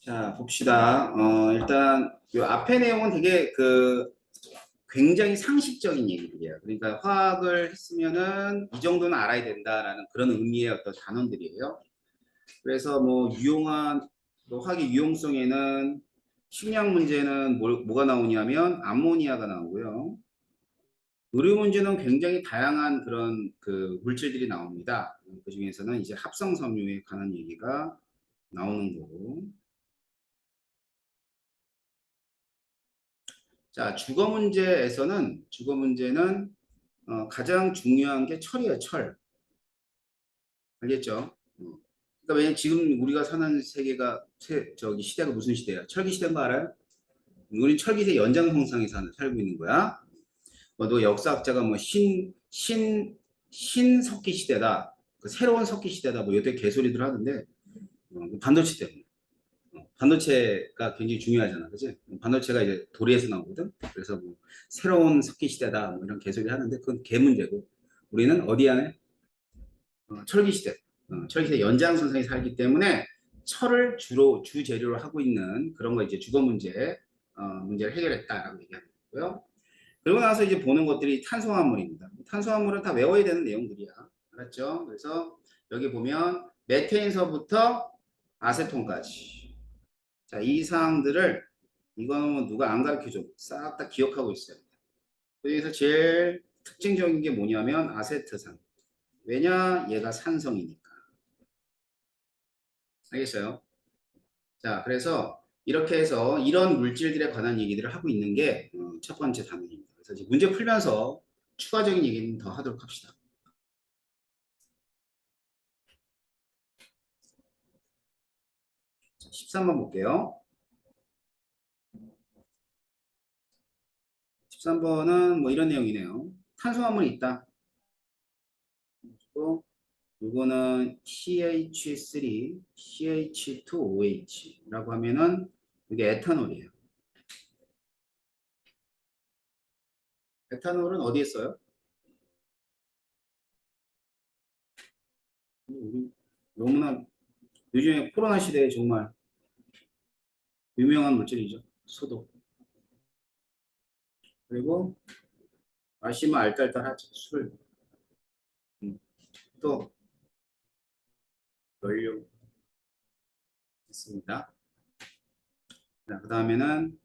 자, 봅시다. 일단 요 앞에 내용은 되게 굉장히 상식적인 얘기들이에요. 그러니까 화학을 했으면은 이 정도는 알아야 된다라는 그런 의미의 어떤 단원들이에요. 그래서 뭐 화학의 유용성에는 식량 문제는 뭐가 나오냐면 암모니아가 나오고요. 의료 문제는 굉장히 다양한 그런 물질들이 나옵니다. 그 중에서는 이제 합성 섬유에 관한 얘기가 나오는 거고. 자, 주거 문제는 가장 중요한 게 철이에요, 철. 알겠죠? 그러니까 왜냐면 지금 우리가 사는 세계가 저기 시대가 무슨 시대야? 철기 시대인 거 알아요? 우리 철기세 연장선상에 살고 있는 거야. 또 역사학자가 뭐 신석기 시대다. 그 새로운 석기 시대다. 뭐 요새 개소리들 하던데 반도체 때문에. 반도체가 굉장히 중요하잖아, 그지? 반도체가 이제 도리에서 나오거든. 그래서 뭐 새로운 석기 시대다, 뭐 이런 개소리 하는데 그건 개 문제고, 우리는 어디 안에 철기 시대, 철기 시대 연장선상에 살기 때문에 철을 주로 주 재료로 하고 있는 그런 거 이제 주거 문제를 해결했다라고 얘기하는 거고요. 그리고 나서 이제 보는 것들이 탄소화물입니다. 탄소화물은 다 외워야 되는 내용들이야. 알았죠? 그래서 여기 보면 메테인서부터 아세톤까지. 자, 이 사항들을 이거는 누가 안 가르쳐줘. 싹 다 기억하고 있어요. 여기서 제일 특징적인 게 뭐냐면 아세트산. 왜냐? 얘가 산성이니까. 알겠어요? 자, 그래서 이렇게 해서 이런 물질들에 관한 얘기들을 하고 있는 게 첫 번째 단원입니다. 그래서 이제 문제 풀면서 추가적인 얘기는 더 하도록 합시다. 13번 볼게요. 13번은 뭐 이런 내용이네요. 탄수화물이 있다. 또 이거는 CH3, CH2OH라고 하면은 이게 에탄올이에요. 에탄올은 어디에 써요? 우리 너무나 요즘에 코로나 시대에 정말 유명한 물질이죠. 소독. 그리고 마시면 알딸딸하죠. 술. 음, 또 연료 있습니다. 그 다음에는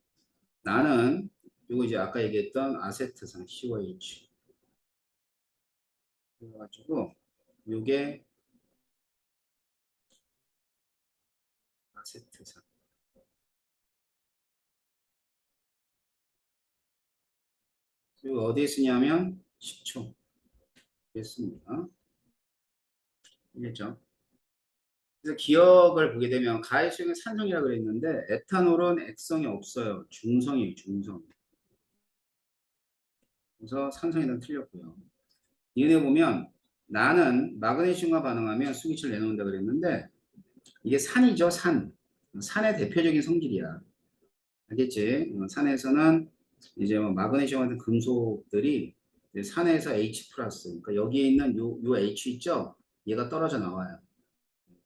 나는 이거 이제 아까 얘기했던 아세트산 COH. 그래가지고 이게 아세트산. 그리고 어디에 쓰냐면 식초. 됐습니다. 알겠죠? 그래서 기억을 보게 되면 가해수용은 산성이라고 그랬는데 에탄올은 액성이 없어요. 중성이에요. 중성. 그래서 산성에는 틀렸고요. 얘네 보면 나는 마그네슘과 반응하면 수기체를 내놓는다 그랬는데 이게 산이죠. 산. 산의 대표적인 성질이야. 알겠지? 산에서는 이제 뭐 마그네슘 같은 금속들이 산에서 H 플러스, 그러니까 여기에 있는 요 H 있죠? 얘가 떨어져 나와요.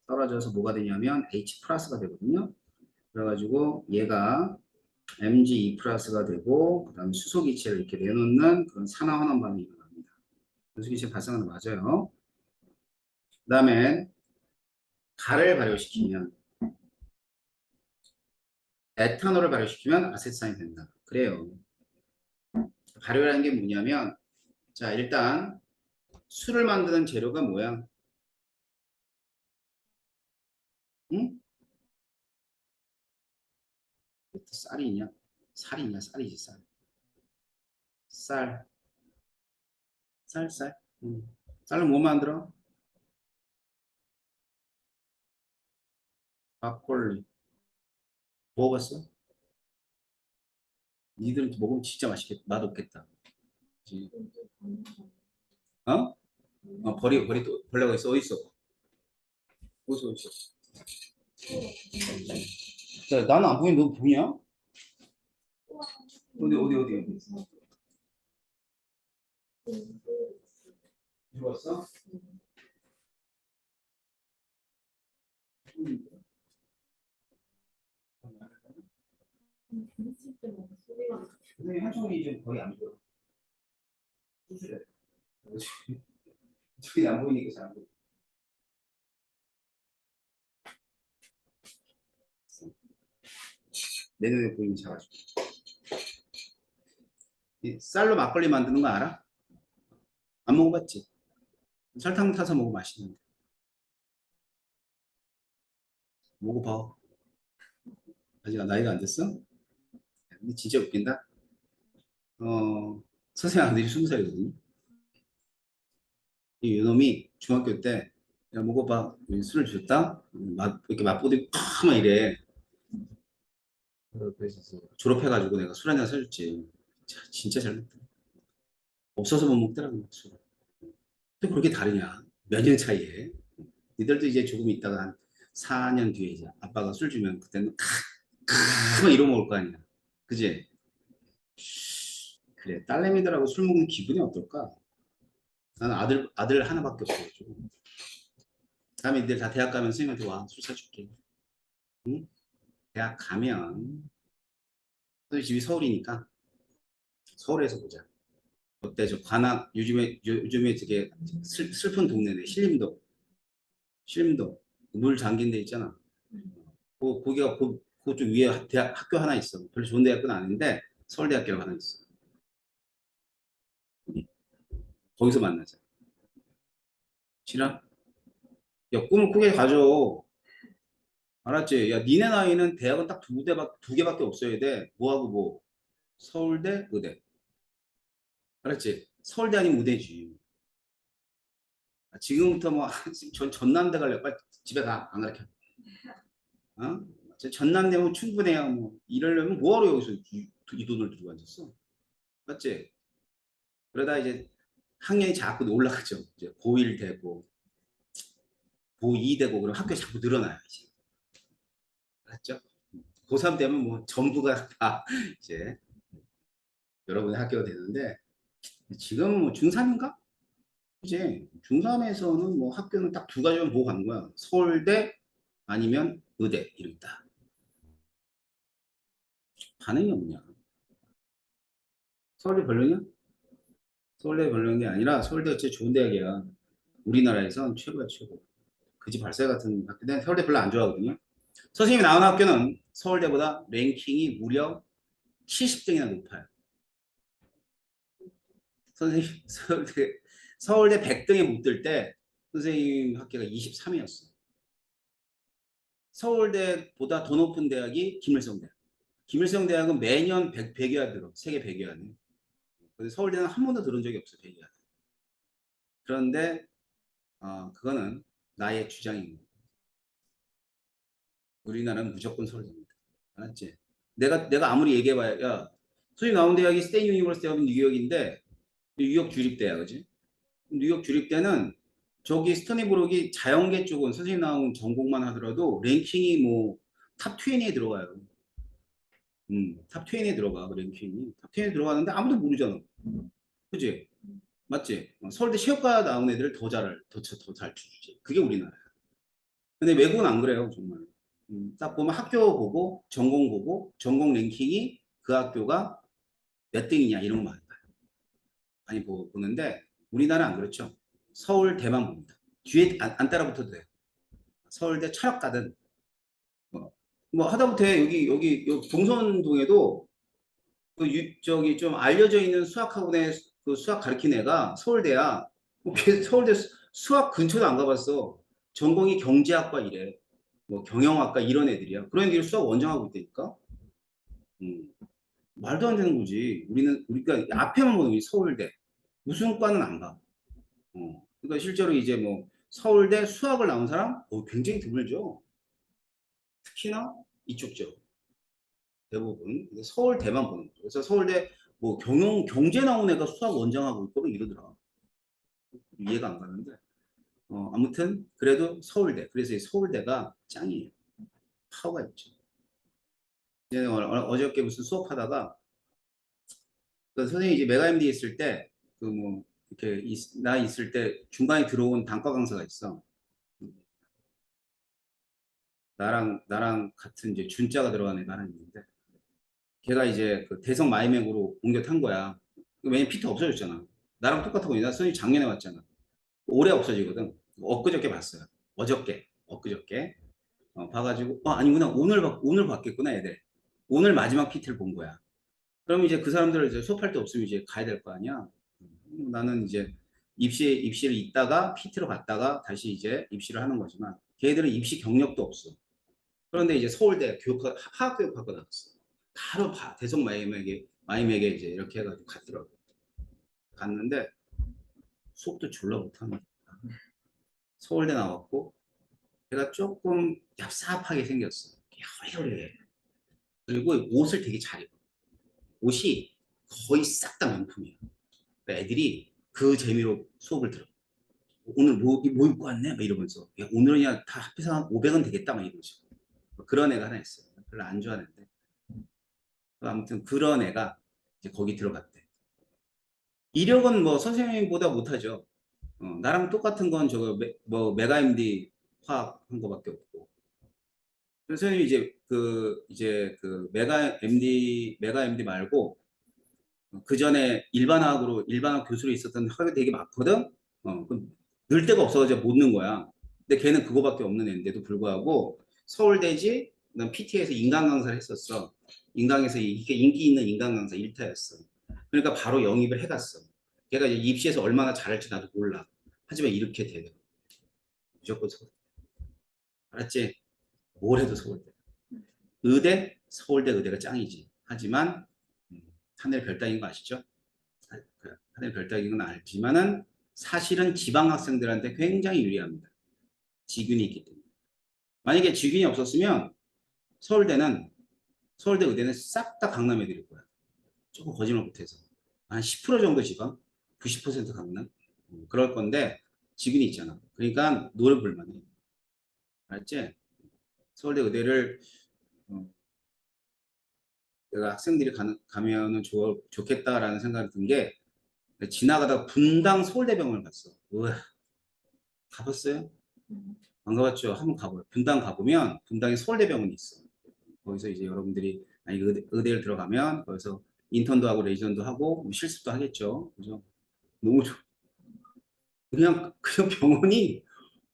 떨어져서 뭐가 되냐면 H 플러스가 되거든요. 그래가지고 얘가 Mg2 플러스가 되고 그다음에 수소기체를 이렇게 내놓는 그런 산화환원 반응이 일어납니다. 수소기체 발생하는 거 맞아요. 그다음에 가를 발효시키면 에탄올을 발효시키면 아세트산이 된다. 그래요. 발효라는 게 뭐냐면 자 일단 술을 만드는 재료가 뭐야? 응? 쌀이냐? 살이냐? 쌀이지 쌀. 쌀. 쌀. 쌀로 뭐 만들어? 막걸리. 먹어봤어? 니들 먹으면 진짜 맛있겠다. 맛없겠다. 그치? 어? 버리 또 벌레가 있어. 어디 있어? 어디 있어? 자, 나는 안 보이는데 너 보냐? 어디? 들어왔어? 재밌을 때 뭔가 소리가 선생님 한총이 좀 거의 안 보여. 수술해. 저기 안 보이니까 잘 안 보여. 내 눈에 보이는 작아지고. 이 쌀로 막걸리 만드는 거 알아? 안 먹어봤지? 설탕 타서 먹으면 맛있는데. 먹어봐. 아직 나이가 안 됐어? 근데 진짜 웃긴다. 선생님 아들이 20살이거든요. 이 요놈이 중학교 때, 야, 먹어봐. 술을 줬다? 이렇게 맛보더니 팍! 이래. 졸업해가지고 내가 술 한잔 사줬지. 진짜 잘했다. 없어서 못 먹더라고, 술. 또 그렇게 다르냐? 몇 년 차이에. 니들도 이제 조금 있다가 한 4년 뒤에 이제 아빠가 술 주면 그때는 막 이러고 먹을 거 아니야. 그지? 그래, 딸내미들하고 술 먹는 기분이 어떨까? 나는 아들 하나밖에 없어가지고. 다음에 니들 다 대학 가면 선생님한테 와, 술 사줄게. 응? 대학 가면, 또 집이 서울이니까 서울에서 보자. 어때, 저 관악, 요즘에 되게 슬픈 동네네. 신림동. 물 잠긴 데 있잖아. 거기가 그쪽 위에 학교 하나 있어. 별로 좋은 대학교는 아닌데 서울대학교가 하나 있어. 거기서 만나자. 싫어? 야, 꿈을 크게 가져. 알았지? 야, 니네 나이는 대학은 딱 두 개밖에 없어야 돼. 뭐하고 뭐. 서울대, 의대. 알았지? 서울대 아니면 의대지. 지금부터 뭐, 전남대 갈래. 빨리 집에 가. 안 가르쳐. 어? 전남대면 충분해요. 뭐. 이러려면 뭐하러 여기서 이 돈을 들고 앉았어? 맞지? 그러다 이제 학년이 자꾸 올라가죠. 이제 고1 되고, 고2 되고, 그럼 학교에 자꾸 늘어나요. 이제. 알았죠? 고3 되면 뭐 전부가 다 이제 여러분의 학교가 되는데, 지금 뭐 중3인가? 이제 중3에서는 뭐 학교는 딱 두 가지만 보고 가는 거야. 서울대 아니면 의대 이렇게 딱. 반응이 없냐? 서울대 별로냐? 서울대 별로인 게 아니라 서울대가 진짜 좋은 대학이야. 우리나라에선 최고야 최고. 그지 발사 같은 학교인데 서울대 별로 안 좋아하거든요. 선생님이 나온 학교는 서울대보다 랭킹이 무려 70등이나 높아요. 선생님 서울대 100등에 못 들 때 선생님 학교가 23위였어. 서울대보다 더 높은 대학이 김일성대학. 김일성대학은 매년 100여 들어. 세계 100여 안에. 근데 서울대는 한 번도 들은 적이 없어. 100여 안. 그런데 그거는 나의 주장입니다. 우리나라는 무조건 서울대입니다. 알았지? 내가 아무리 얘기해봐야 야 소위 나온 대학이 스테인 유니버시티 오브 뉴욕인데 뉴욕 주립대야, 그지? 뉴욕 주립대는 저기 스터니브룩이 자연계 쪽은 선생님 나온 전공만 하더라도 랭킹이 뭐 탑 20에 들어가요. 탑 20에 들어가 그 랭킹이 탑 10에 들어가는데 아무도 모르잖아. 그지? 맞지? 서울대 체육과 나온 애들 더잘 주지. 그게 우리나라야. 근데 외국은 안 그래요, 정말. 딱 보면 학교 보고 전공 보고 전공 랭킹이 그 학교가 몇 등이냐 이런 거 많이 보는데 우리나라는 안 그렇죠. 서울대만 봅니다. 뒤에 안 따라붙어도 돼. 서울대 철학가든 뭐 하다못해 여기 동선동에도 저기 좀 알려져 있는 수학학원에 그 수학 가르친 애가 서울대야. 뭐 서울대 수학 근처도 안 가봤어. 전공이 경제학과 이래. 뭐 경영학과 이런 애들이야. 그런 애들이 수학 원정하고 있다니까. 음, 말도 안 되는 거지. 우리가 앞에만 보는 거지. 서울대. 무슨 과는 안 가. 그러니까 실제로 이제 뭐 서울대 수학을 나온 사람 굉장히 드물죠. 특히나 이쪽 죠 대부분 서울대만 보는 거죠. 그래서 서울대 뭐 경제 나온 애가 수학 원장하고 있고 이러더라. 이해가 안 가는데 아무튼 그래도 서울대. 그래서 이 서울대가 짱이에요. 파워가 있죠. 어저께 무슨 수업하다가 그 선생님이 이제 메가 MD 있을 때 그 뭐 이렇게 나 있을 때 중간에 들어온 단과 강사가 있어. 나랑 같은 이제 준자가 들어간 애가 하나 있는데 걔가 이제 그 대성 마이맥으로 옮겨 탄 거야. 왜냐면 피트 없어졌잖아. 나랑 똑같은 거냐? 선생님 작년에 왔잖아. 올해 없어지거든. 엊그저께 봤어요. 엊그저께. 봐가지고, 아니구나. 오늘 봤겠구나, 애들. 오늘 마지막 PT를 본 거야. 그럼 이제 그 사람들 이제 수업할 때 없으면 이제 가야 될 거 아니야. 나는 이제 입시를 있다가 PT로 갔다가 다시 이제 입시를 하는 거지만 걔들은 입시 경력도 없어. 그런데 이제 서울대 화학교육학과 나갔어. 바로 대성 마이맥에 이제 이렇게 해가지고 갔더라고. 갔는데 수업도 졸라 못하는 서울대 나왔고 걔가 조금 얍삽하게 생겼어. 여리여리해. 그리고 옷을 되게 잘 입어. 옷이 거의 싹 다 명품이야. 그러니까 애들이 그 재미로 수업을 들어. 오늘 뭐 입고 왔네? 막 이러면서. 야, 오늘은 그냥 다 합해서 한 500원 되겠다. 막 이러면서. 그런 애가 하나 있어. 별로 안 좋아하는데. 아무튼 그런 애가 이제 거기 들어갔대. 이력은 뭐 선생님보다 못하죠. 나랑 똑같은 건 저거 뭐 메가 MD 화학 한 거밖에 없고. 선생님이 이제 그 메가 MD 말고 그 전에 일반학 교수로 있었던 학이 되게 많거든. 늘 데가 없어가지고 못 는 거야. 근데 걔는 그거밖에 없는 애인데도 불구하고 서울대지, 난 PT에서 인강 강사를 했었어. 인강에서 이게 인기 있는 인강 강사 1타였어. 그러니까 바로 영입을 해갔어. 걔가 이제 입시에서 얼마나 잘할지 나도 몰라. 하지만 이렇게 되더라고. 무조건 서울대. 알았지? 뭘 해도 서울대. 서울대 의대가 짱이지. 하지만 하늘 별 따기인 거 아시죠? 하늘 별 따기인 건 알지만은 사실은 지방 학생들한테 굉장히 유리합니다. 지균이 있기 때문에. 만약에 지균이 없었으면 서울대 의대는 싹 다 강남 애들일 거야. 조금 거짓말 못해서. 한 10% 정도 지방, 90% 강남. 그럴 건데 지균이 있잖아. 그러니까 노래 볼만해. 알았지? 서울대 의대를 내가 학생들이 가면은 좋겠다라는 생각이 든 게 지나가다 분당 서울대병원을 갔어. 우와, 가봤어요? 안 가봤죠? 한번 가봐요. 분당 가보면 분당에 서울대병원이 있어. 거기서 이제 여러분들이 의대를 들어가면 거기서 인턴도 하고 레지던도 하고 뭐 실습도 하겠죠. 그죠? 너무 좋. 그냥 병원이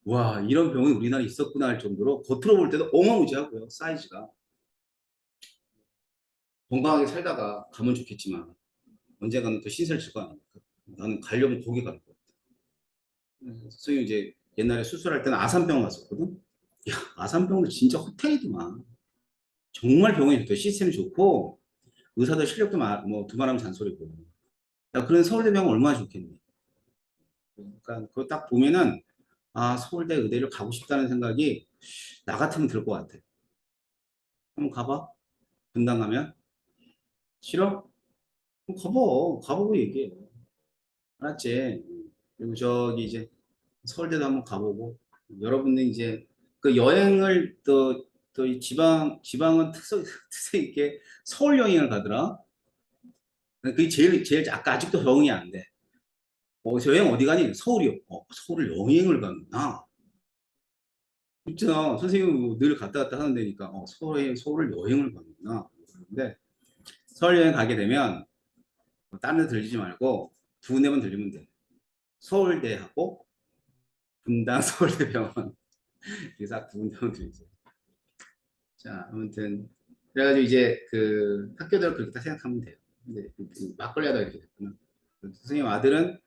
와 이런 병원이 우리나라에 있었구나 할 정도로 겉으로 볼 때도 어마무지하고요. 사이즈가 건강하게 살다가 가면 좋겠지만 언젠가는 또 신세를 질 거 아닙니까? 나는 가려면 거기 갈 거야. 선생님 이제 옛날에 수술할 때는 아산병 갔었거든. 야, 아산병도 진짜 호텔이더만. 정말 병원이 좋대. 시스템이 좋고 의사들 실력도 뭐 두말하면 잔소리고. 야, 그런 서울대병원 얼마나 좋겠니? 그러니까 그거 딱 보면은 서울대 의대를 가고 싶다는 생각이 나 같으면 들 것 같아. 한번 가봐. 분당 가면 싫어? 그럼 가보고 얘기해. 알았지? 그리고 저기 이제 서울대도 한번 가보고 여러분들 이제 그 여행을 또 지방은 특색 있게 서울 여행을 가더라. 그게 제일 아직도 적응이 안 돼. 저 여행 어디 가니? 서울이요. 서울을 여행을 가는구나. 있잖아. 선생님 뭐늘 갔다 갔다 하는 데니까 서울을 여행을 가는구나. 그런데 서울 여행 가게 되면 뭐 다른 데 들리지 말고 두 군데만 들리면 돼. 서울대하고 분당 서울대병원. 그래서 두 군데만 들리죠. 자, 아무튼 그래가지고 이제 그 학교들 그렇게 딱 생각하면 돼요. 근데 막걸리 하다 이렇게 됐구나. 선생님 아들은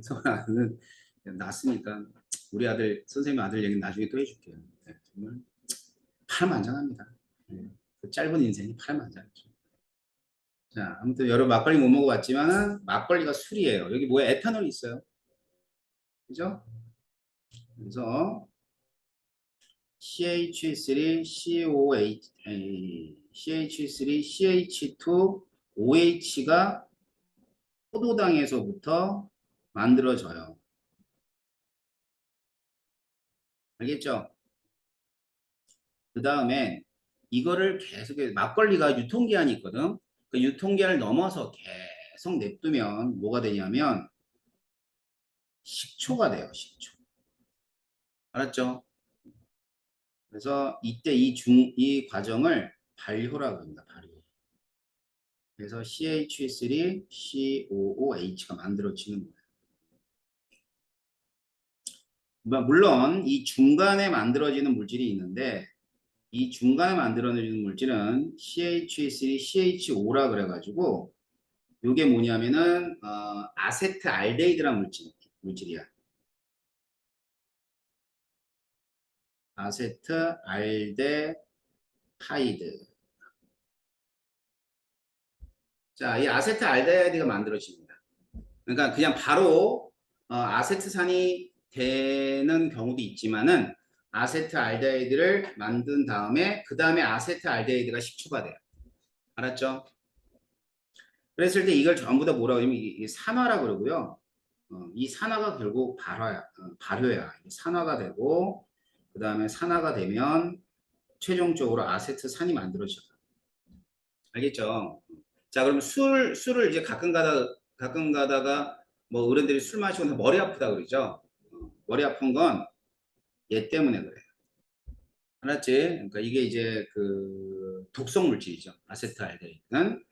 서울 아들은 낳았으니까 우리 아들 선생님 아들 얘기는 나중에 또 해줄게요. 네, 정말 파란만장합니다. 네, 그 짧은 인생이 파란만장하죠. 자, 아무튼 여러분 막걸리 못 먹어봤지만은 막걸리가 술이에요. 여기 뭐에 에탄올이 있어요. 그죠? 그래서 CH3COH가 포도당에서부터 만들어져요. 알겠죠? 그 다음에 이거를 계속 막걸리가 유통기한이 있거든. 그 유통기한을 넘어서 계속 냅두면 뭐가 되냐면 식초가 돼요. 식초. 알았죠? 그래서 이때 이 과정을 발효라고 합니다. 발효. 그래서 CH3, COOH가 만들어지는 거예요. 물론 이 중간에 만들어지는 물질이 있는데 이 중간에 만들어지는 물질은 CH3, CHO라 그래가지고 이게 뭐냐면은 아세트알데히드란 물질이야. 아세트알데하이드. 자, 이 아세트알데하이드가 만들어집니다. 그러니까 그냥 바로 아세트산이 되는 경우도 있지만은 아세트알데하이드를 만든 다음에 그 다음에 아세트알데하이드가 식초가 돼요. 알았죠? 그랬을 때 이걸 전부 다 뭐라고 하냐면 이게 산화라 그러고요. 이 산화가 결국 발효야. 산화가 되고 그 다음에 산화가 되면 최종적으로 아세트산이 만들어져요. 알겠죠? 자, 그럼 술을 이제 가끔 가다가 뭐 어른들이 술 마시고 나서 머리 아프다 그러죠? 머리 아픈 건 얘 때문에 그래요. 알았지? 그러니까 이게 이제 그 독성 물질이죠. 아세트알데히드는.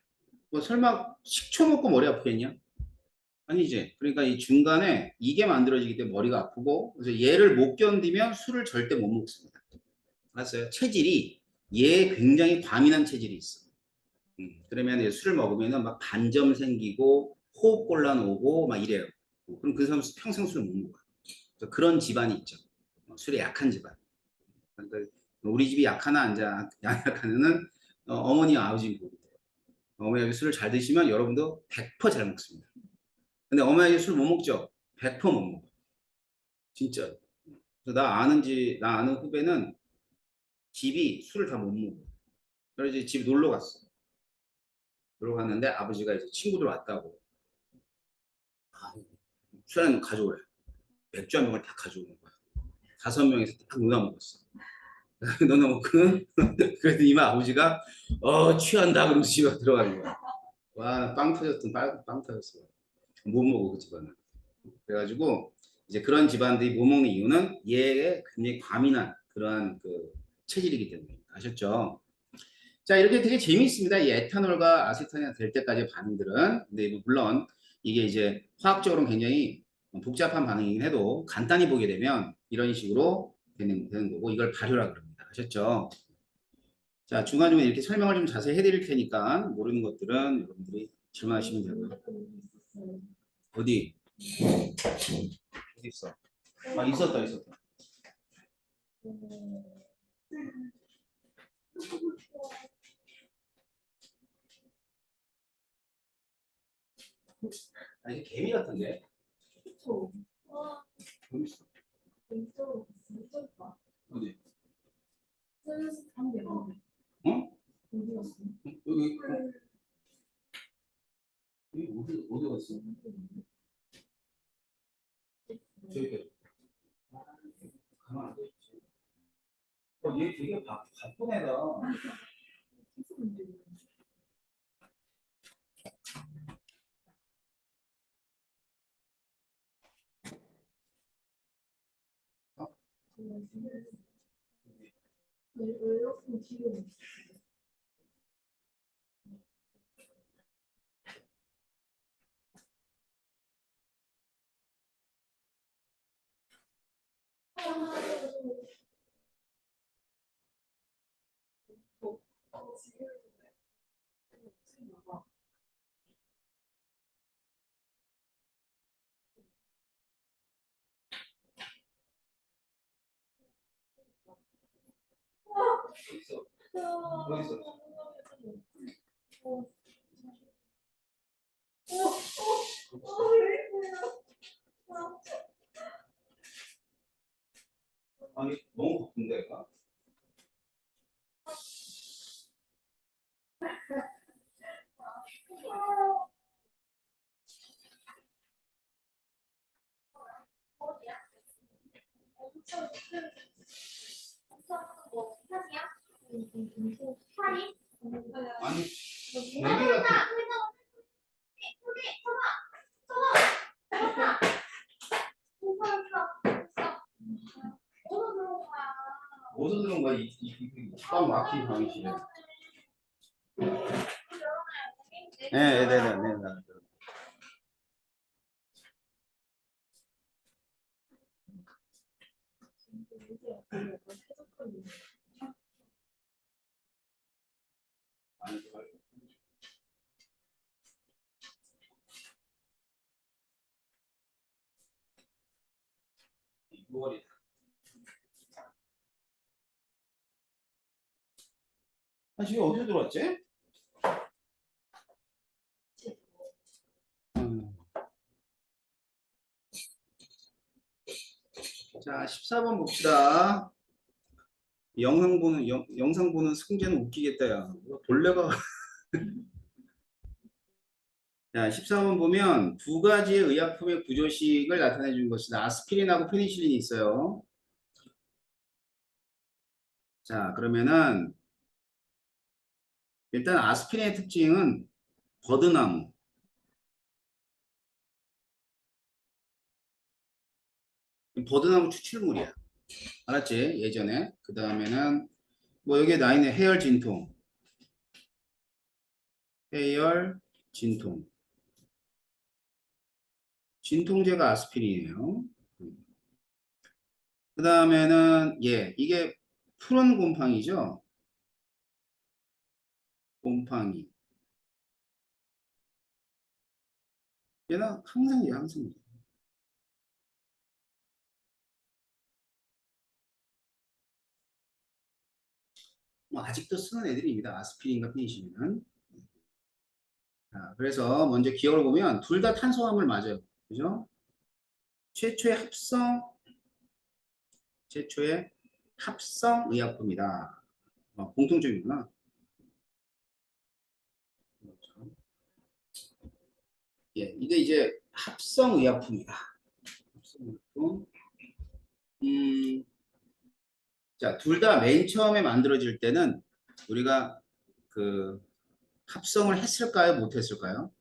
뭐 설마 식초 먹고 머리 아프겠냐? 아니지. 그러니까 이 중간에 이게 만들어지기 때문에 머리가 아프고 그래서 얘를 못 견디면 술을 절대 못 먹습니다. 알았어요? 체질이 얘 굉장히 과민한 체질이 있어. 그러면 이제 술을 먹으면 막 반점 생기고 호흡곤란 오고 막 이래요. 그럼 그 사람 평생 술을 못 먹어요. 그런 집안이 있죠. 술에 약한 집안. 그러니까 우리 집이 약하나 안 약하냐는 어머니 아버지 보고 어머니 술을 잘 드시면 여러분도 100%잘 먹습니다. 근데 어머니 술 못 먹죠? 100%못 먹어. 진짜. 나 아는 후배는 집이 술을 다 못 먹어. 그래서 이제 집 놀러 갔어. 놀러 갔는데 아버지가 이제 친구들 왔다고. 아, 술 한 잔 가져오래. 맥주 한 병을 다 가져오는 거야. 5명에서 딱 누나 먹었어. 누나 먹고는 그래도 이마 아버지가 취한다 그러면서 집에 들어가는 거야. 와, 빵 터졌어. 못 먹어 그 집안은. 그래가지고 이제 그런 집안들이 못 먹는 이유는 얘의 굉장히 과민한 그러한 그 체질이기 때문에 아셨죠? 자, 이렇게 되게 재미있습니다. 이 에탄올과 아세탄이 될 때까지의 반응들은. 근데 물론 이게 이제 화학적으로는 굉장히 복잡한 반응이긴 해도 간단히 보게 되면 이런 식으로 되는 거고 이걸 발효라 그럽니다. 아셨죠? 자, 중간중간 이렇게 설명을 좀 자세히 해드릴 테니까 모르는 것들은 여러분들이 질문하시면 되고요. 어디? 어디 있어? 아, 있었다. 아, 이게 개미 같은데? 그쵸. 와, 여기 있어. 왼쪽, 왼쪽과. 어디? 한 개, 한 개. 어? 어디 갔어? 여기 어디 갔어? 저기 가만 안 돼. 얘 되게 바쁜 애다. 왜 이렇게 뒤로 있어. 어디 있어? 아니 너무 바쁜데 얘가. 아니 얘가 어디서 들은 거야? 이 막힌 방식에. 네, 네, 네, 네. 아, 지금 어디서 들어왔지? 음. 자, 14번 봅시다. 영상 보는 승재는 웃기겠다, 야. 벌레가. 자, 14번 보면 두 가지의 의약품의 구조식을 나타내 준 것이다. 아스피린하고 페니실린이 있어요. 자, 그러면은 일단 아스피린의 특징은 버드나무. 버드나무 추출물이야. 알았지? 예전에. 그 다음에는 뭐 여기에 나 있네. 해열 진통. 해열 진통. 진통제가 아스피린이에요. 그 다음에는 이게 푸른 곰팡이죠. 곰팡이. 얘는 항생제야, 항생제. 뭐 아직도 쓰는 애들입니다. 아스피린과 페니실린은. 자, 그래서 먼저 기억을 보면 둘 다 탄수화물 맞아요. 그죠? 최초의 합성, 최초의 합성 의약품이다. 공통점이구나. 예, 이게 이제 합성 의약품이다. 합성 의약품. 음, 자, 둘 다 맨 처음에 만들어질 때는 우리가 그 합성을 했을까요? 못했을까요?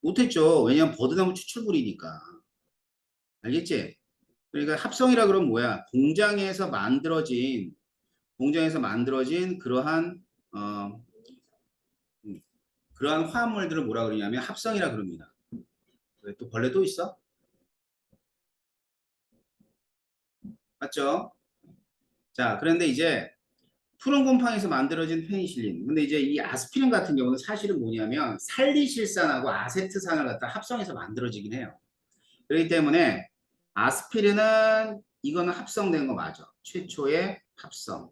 못했죠. 왜냐하면 버드나무 추출물이니까. 알겠지? 그러니까 합성이라 그러면 뭐야? 공장에서 만들어진 어, 음, 그러한 화합물들을 뭐라 그러냐면 합성이라 그럽니다. 왜 또 벌레 또 있어? 맞죠? 자, 그런데 이제 푸른 곰팡이에서 만들어진 페니실린. 근데 이제 이 아스피린 같은 경우는 사실은 뭐냐면 살리실산하고 아세트산을 갖다 합성해서 만들어지긴 해요. 그렇기 때문에 아스피린은 이거는 합성된 거 맞아. 최초의 합성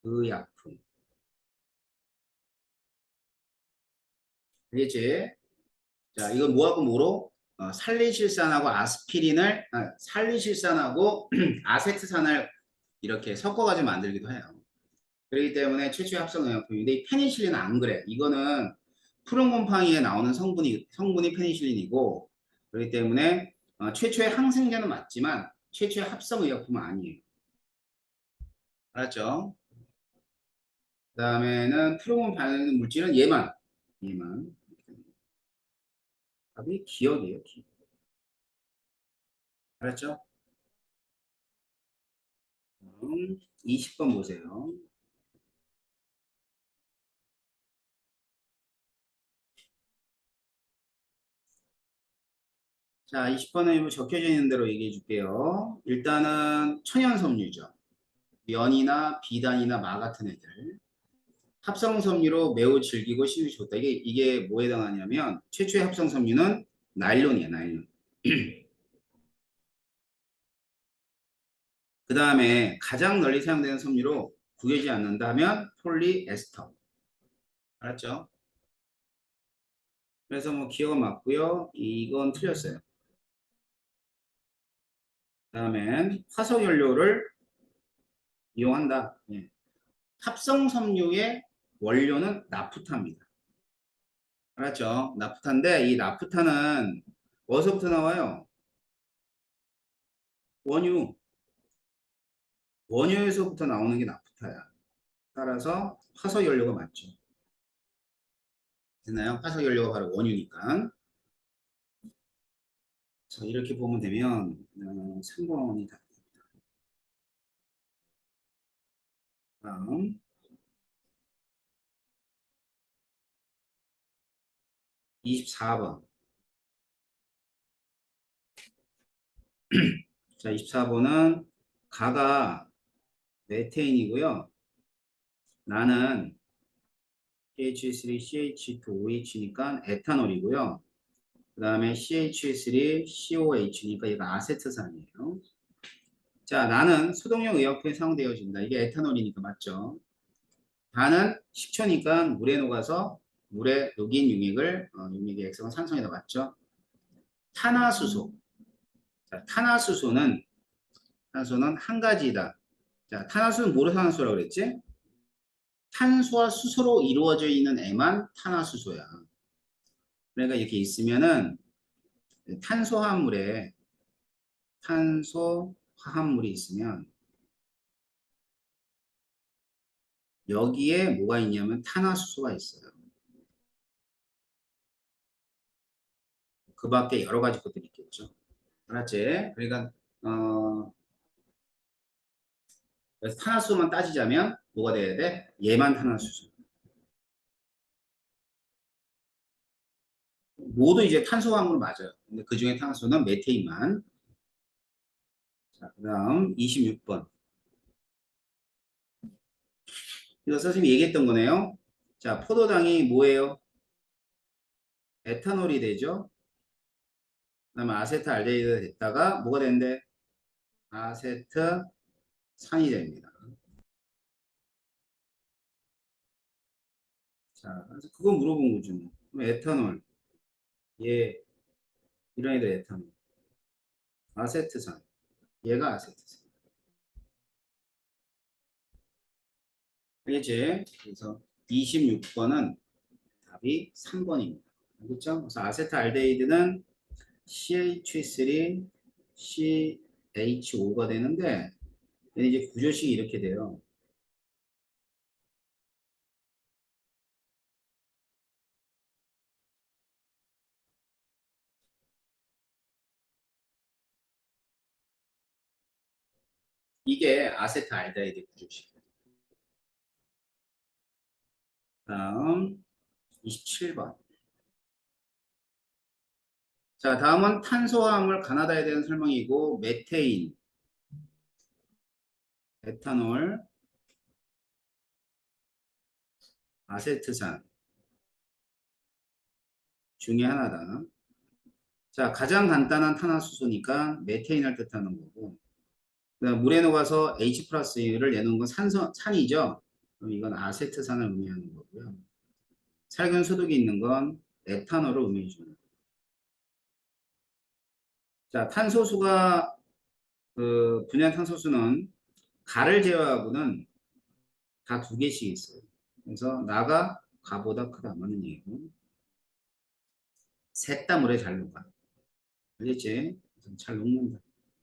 의약품. 알겠지? 자, 이건 뭐하고 뭐로? 살리실산하고 살리실산하고 아세트산을 이렇게 섞어가지고 만들기도 해요. 그렇기 때문에 최초의 합성 의약품인데 이 페니실린은 안 그래. 이거는 푸른 곰팡이에 나오는 성분이 페니실린이고 그렇기 때문에 최초의 항생제는 맞지만 최초의 합성 의약품은 아니에요. 알았죠? 그 다음에는 푸른 곰팡이 물질은 얘만. 답이 기억이에요. 기억. 알았죠? 20번 보세요. 자, 20번은 뭐 적혀져 있는 대로 얘기해 줄게요. 일단은 천연섬유죠. 면이나 비단이나 마 같은 애들. 합성섬유로 매우 질기고 씹이 좋다. 이게 뭐에 해당하냐면 최초의 합성섬유는 나일론이에요, 나일론. 그 다음에 가장 널리 사용되는 섬유로 구겨지지 않는다면 폴리에스터. 알았죠? 그래서 뭐 기억은 맞고요. 이건 틀렸어요. 그 다음엔 화석연료를 이용한다. 예. 합성섬유의 원료는 나프타입니다. 알았죠? 나프타인데 이 나프타는 어디서부터 나와요? 원유. 원유에서부터 나오는 게 나프타야. 따라서 화석연료가 맞죠. 됐나요? 화석연료가 바로 원유니까. 자, 이렇게 보면 되면 3번이 답. 다음 24번. 자, 24번은 가가 메테인이고요. 나는 CH3, CH2OH니까 에탄올이고요. 그 다음에 CH3, COH니까 얘가 아세트산이에요. 자, 나는 수동용 의약품에 사용되어진다. 이게 에탄올이니까 맞죠? 다는 식초니까 물에 녹아서 물에 녹인 용액의 액성은 산성이다. 맞죠? 탄화수소. 자, 탄화수소는 한 가지다. 자, 탄화수소는 뭐로 탄화수소라고 그랬지? 탄소와 수소로 이루어져 있는 애만 탄화수소야. 그러니까 이렇게 있으면은 탄소 화합물이 있으면 여기에 뭐가 있냐면 탄화수소가 있어요. 그 밖에 여러 가지 것들이 있겠죠. 알았지? 그러니까 그래서 탄화수소만 따지자면 뭐가 돼야 돼? 얘만 탄화수소. 모두 이제 탄소화합물 맞아요. 근데 그 중에 탄화수소는 메테인만. 자, 그 다음 26번. 이거 선생님이 얘기했던 거네요. 자, 포도당이 뭐예요? 에탄올이 되죠. 그다음에 아세트알데히드가 됐다가 뭐가 되는데? 아세트산이 됩니다. 자, 그래서 그거 물어본 거죠. 그럼 에탄올, 얘 이런 애들 에탄올, 아세트산, 얘가 아세트산. 알겠지? 그래서 26번은 답이 3번입니다. 그렇죠? 그래서 아세트알데히드는 CH3, CH5가 되는데 이제 구조식이 이렇게 돼요. 이게 아세트알데히드 구조식. 다음 27번. 자, 다음은 탄소화합물 가나다에 대한 설명이고 메테인, 에탄올, 아세트산 중에 하나다. 자, 가장 간단한 탄화수소니까 메테인을 뜻하는 거고 그다음 물에 녹아서 H 플러스를 내놓은 건 산이죠. 그럼 이건 아세트산을 의미하는 거고요. 살균 소독이 있는 건 에탄올을 의미해 주는 거예요. 자, 분해한 탄소수는 가를 제외하고는 다 두 개씩 있어요. 그래서 나가 가보다 크다는 얘기고 셋 다 물에 잘 녹아. 알겠지? 잘 녹는다.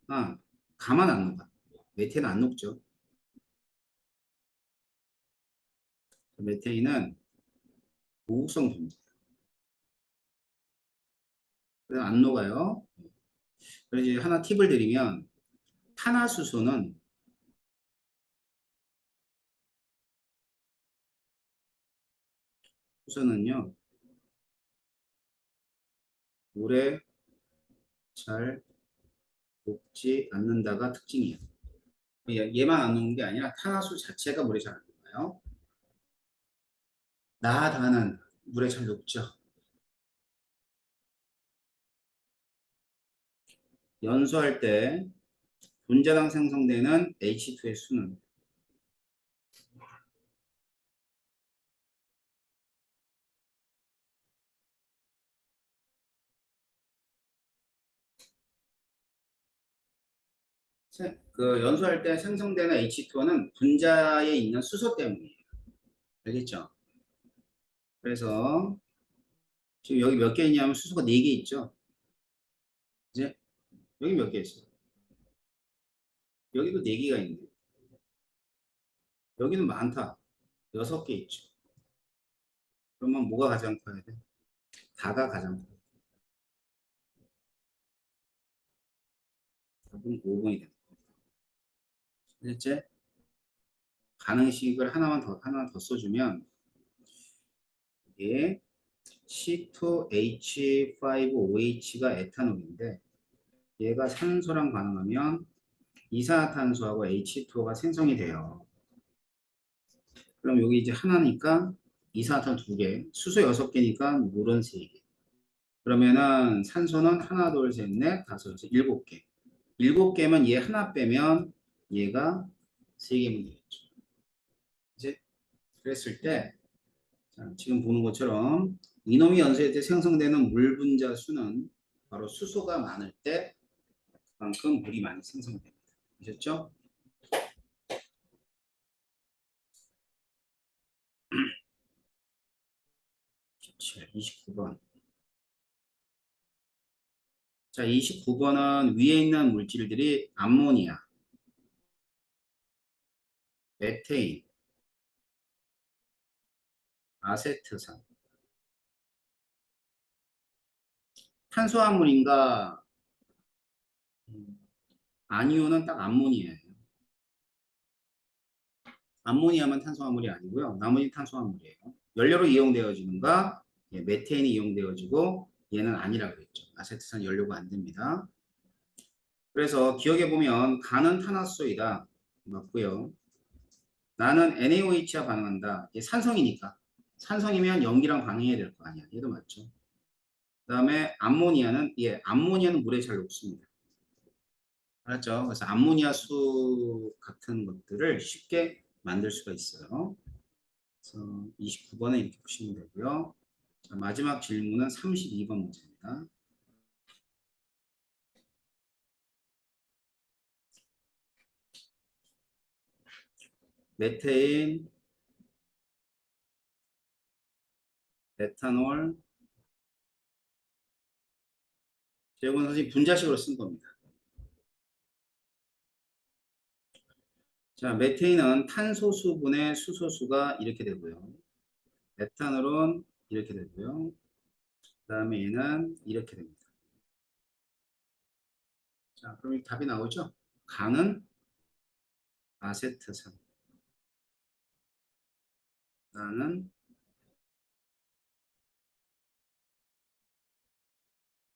아, 가만 안 녹아. 메테인은 안 녹죠. 메테인은 고국성 분자. 그래서 안 녹아요. 그래서 이제 하나 팁을 드리면 탄화수소는요 물에 잘 녹지 않는다가 특징이에요. 얘만 안 녹는 게 아니라 탄화수 자체가 물에 잘 안 녹아요. 나다는 물에 잘 녹죠. 연소할 때 분자당 생성되는 H2의 수는 그 연소할 때 생성되는 H2는 분자에 있는 수소 때문이에요. 알겠죠? 그래서 지금 여기 몇 개 있냐면 수소가 4개 있죠. 이제 여기 몇 개 있어요? 여기도 4개가 있네. 여기는 많다. 6개 있죠. 그러면 뭐가 가장 커야 돼? 가가 가장 커요. 답은 5번이 됩니다. 실제 가능식을 하나 더 써주면 이게 C2H5OH가 에탄올인데 얘가 산소랑 반응하면 이산화탄소하고 H2O가 생성이 돼요. 그럼 여기 이제 하나니까 이산화탄소 2개, 수소 6개니까 물은 3개. 그러면은 산소는 하나, 둘, 셋, 넷, 다섯, 여섯, 7개. 7개면 얘 하나 빼면 얘가 3개면 되겠죠. 이제 그랬을 때 자, 지금 보는 것처럼 이놈이 연소할 때 생성되는 물 분자 수는 바로 수소가 많을 때 그만큼 물이 많이 생성됩니다. 아셨죠? 29번. 자, 29번은 위에 있는 물질들이 암모니아, 메테인, 아세트산, 탄수화물인가? 아니오는 딱 암모니아예요. 암모니아만 탄수화물이 아니고요. 나머지 탄수화물이에요. 연료로 이용되어지는가? 예, 메테인이 이용되어지고 얘는 아니라 그랬죠. 아세트산 연료가 안 됩니다. 그래서 기억해 보면 간은 탄화수소이다. 맞고요. 나는 NaOH와 반응한다. 이게 산성이니까. 산성이면 염기랑 반응해야 될 거 아니야. 얘도 맞죠. 그다음에 암모니아는 암모니아는 물에 잘 녹습니다. 알았죠? 그래서 암모니아 수 같은 것들을 쉽게 만들 수가 있어요. 그래서 29번에 이렇게 보시면 되고요. 자, 마지막 질문은 32번 문제입니다. 메테인, 에탄올, 제곱은 사실 분자식으로 쓴 겁니다. 자, 메테인은 탄소수분의 수소수가 이렇게 되고요. 에탄올은 이렇게 되고요. 그 다음에 얘는 이렇게 됩니다. 자, 그럼 답이 나오죠? 간은 아세트산, 나는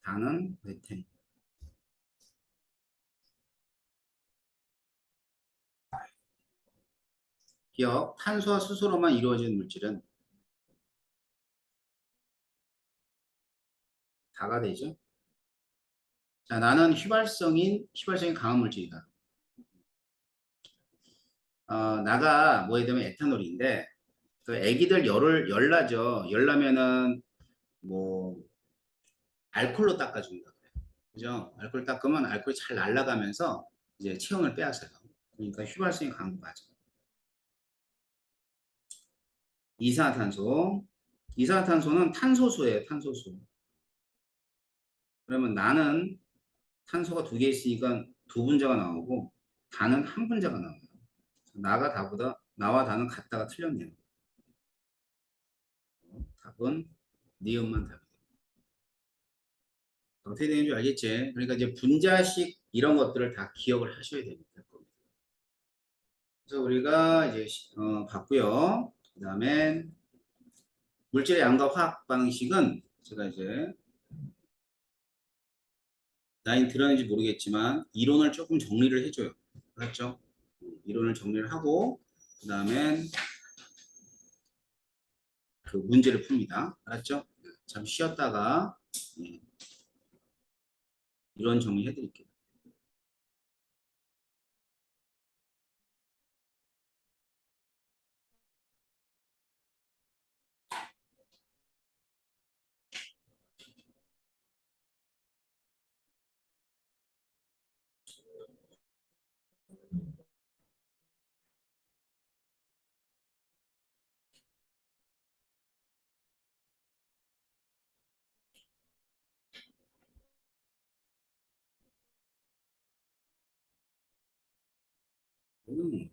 단은 메테인. 기억, 탄소와 수소로만 이루어진 물질은 다가 되죠. 자, 나는 휘발성이 강한 물질이다. 나가 뭐에 되면 에탄올인데 그 애기들 열나죠. 열나면은 뭐 알코올로 닦아준다 그래요. 그죠? 알코올 닦으면 알코올이 잘 날아가면서 이제 체온을 빼앗아요. 그러니까 휘발성이 강한 거 맞아. 이산화탄소. 이산화탄소는 탄소수예요. 탄소수. 그러면 나는 탄소가 2개 있으니까 2분자가 나오고 다는 1분자가 나와요. 나와 다는 같다가 틀렸네요. 답은 니은만 답이에요. 어떻게 되는 줄 알겠지? 그러니까 이제 분자식 이런 것들을 다 기억을 하셔야 됩니다. 그래서 우리가 이제 봤고요. 그 다음에 물질의 양과 화학 방식은 제가 이제 나인 들었는지 모르겠지만 이론을 조금 정리를 해줘요. 그렇죠? 이론을 정리를 하고 그 다음에 그 문제를 풉니다. 알았죠? 잠시 쉬었다가 예, 이론 정리해 드릴게요. 음,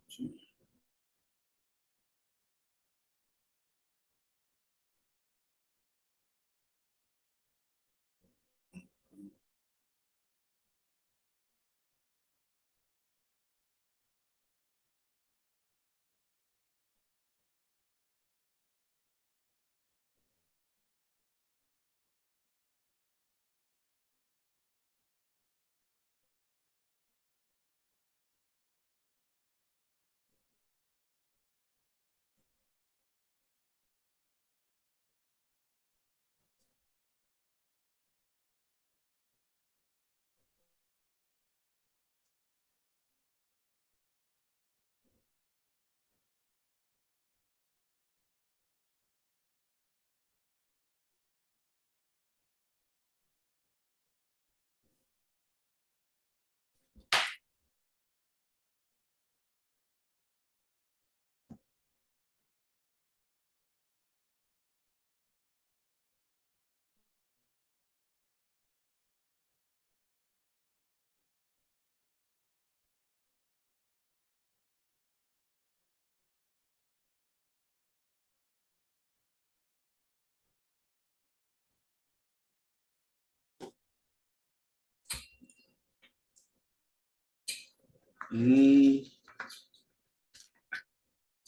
음,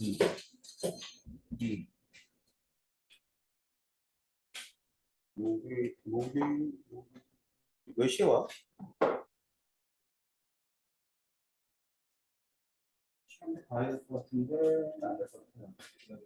음, 음. 목이 몇 시에 와? 시간에 가야 될 것 같은데 안 될 것 같아.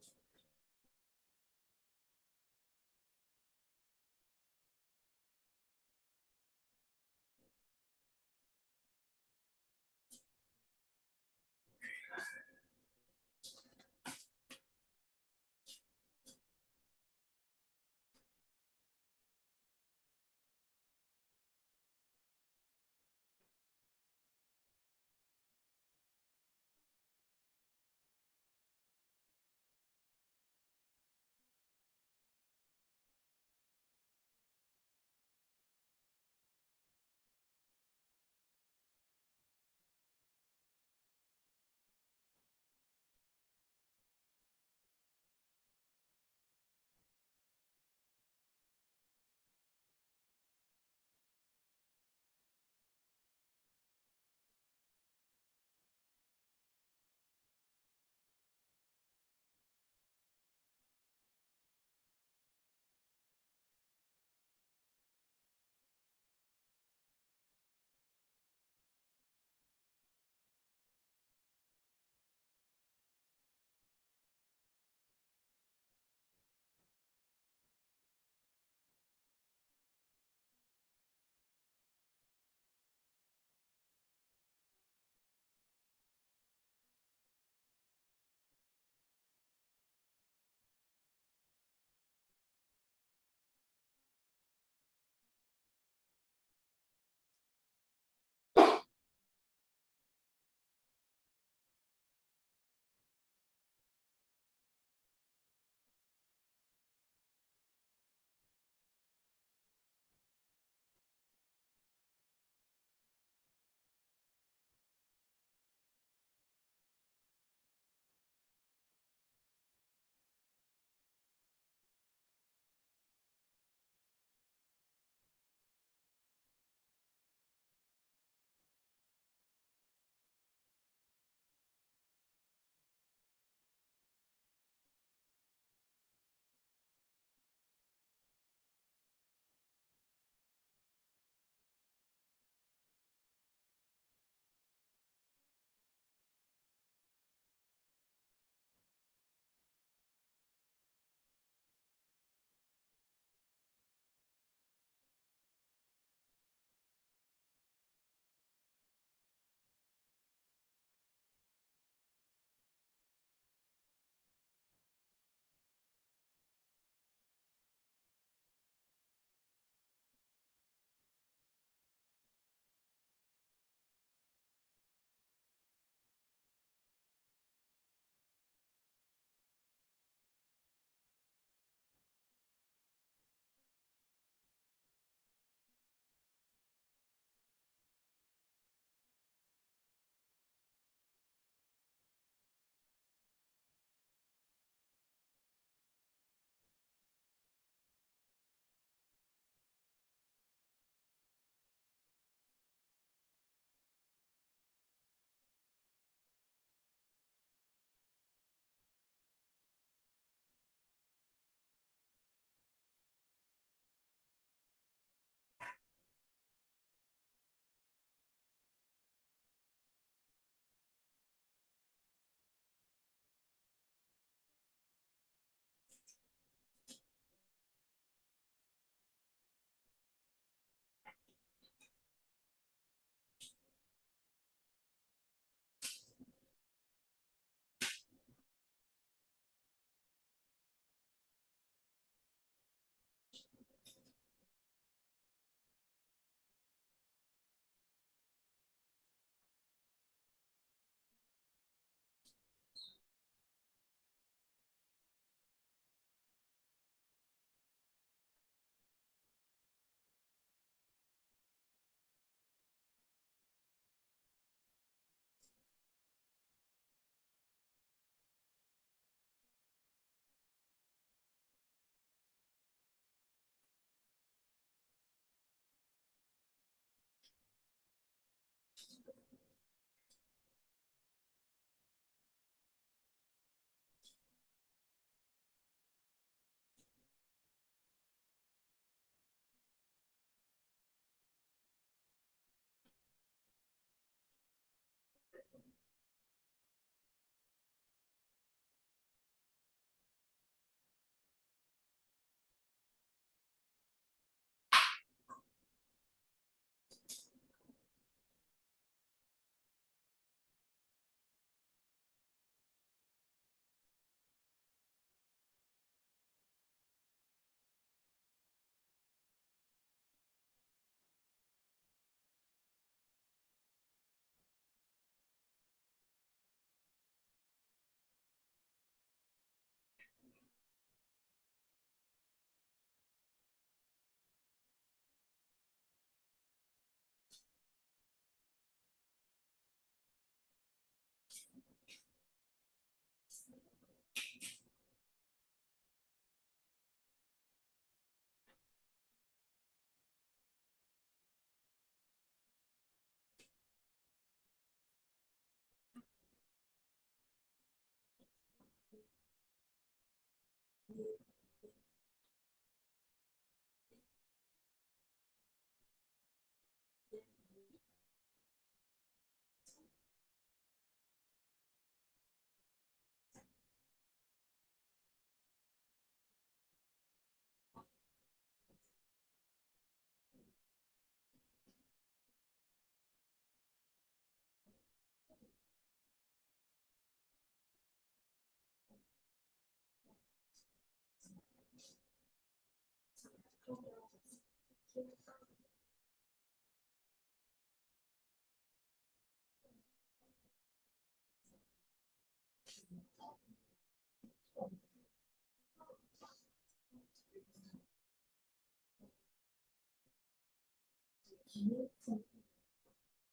기능성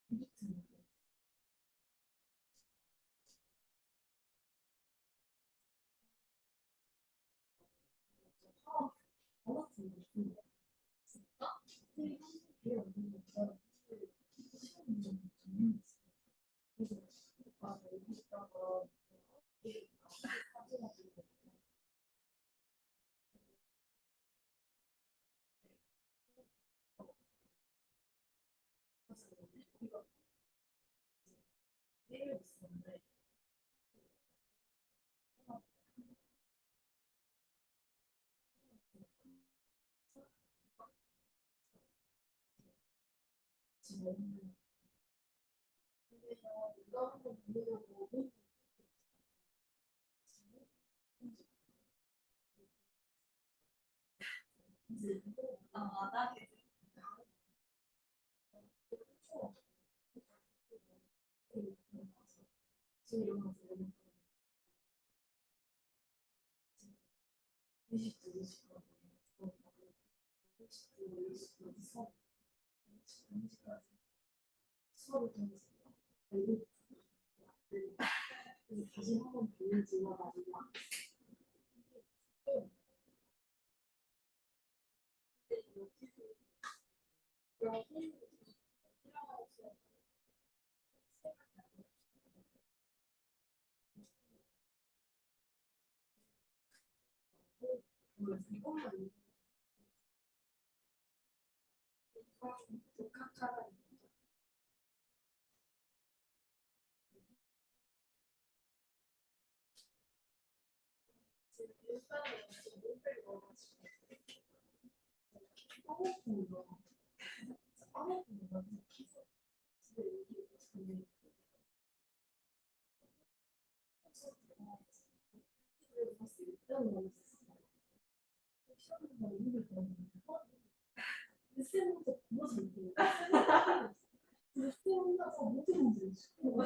미팅 화학 같은 거 있는데 진짜 되게 한국에 없는 거 시험 문제 좀 그래서 아 여기 있다가 이게 가져가지고 이거 내려 있었는데 지금 그래서 이거 한번 보려고 아 맞아. 지금 이런 거 보면 20도 20도 20도 20도 수업 20까지 수업을 통해서 그리고 다시 한번 보는지가 아니라 이것만 독학하다 지금 일단은 못 배워가지고 까먹는 거 까먹는 거 계속 집에 여기 있는데 그래서 사실 일단은 너무 시험을 이기를 보는데 쌤부터 너무 잘 보여 쌤 혼자서 모든 문제를 쉽고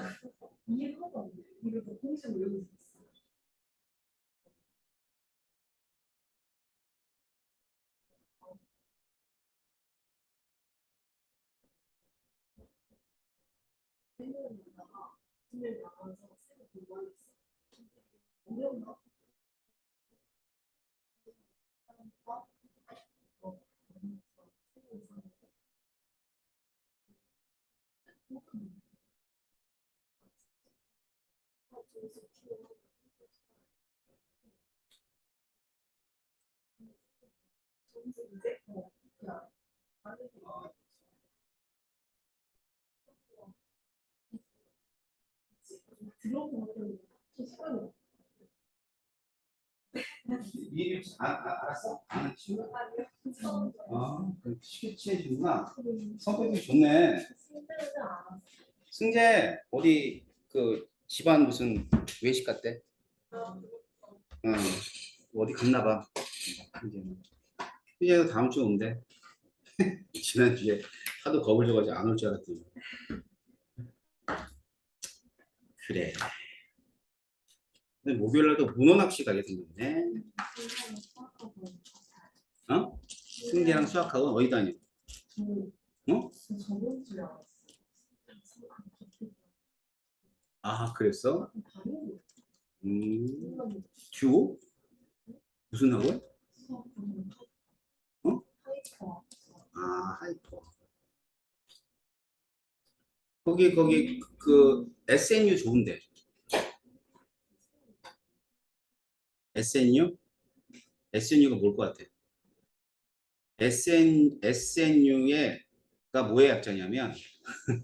이해를 하도 안 돼. 이걸 뭐 공식으로 외우고 있어. 쌤이다가 집에 나가서 쌤을 공부하고 있어. 어려운가? 하니까 쌤을 사는데 저기서 키워 저기서 이제 야 만약에 들어보면 시간이 이해 알았어? 아, 친구? 아니요. 아, 쉽게 친해지구나. 성격이 좋네. 힘들지 않았어. 승재 어디 그 집안 무슨 외식 갔대? 응. 어디 갔나 봐. 승재도 다음 주 온대. 지난주에 하도 겁을 줘가지고 안 올 줄 알았더니. 그래. 근데 목요일 날도 문어 낚시 가게 생겼네. 어? 승재랑 수학학원 어디 다녀? 어? 저번 주에 알았어. 아, 그랬어? 당연히 듀오? 무슨 학원? 어? 하이퍼. 아, 하이퍼. 거기 그 SNU 좋은데. SNU? SNU가 뭘 것 같아? SNU가 뭐의 약자냐면 그게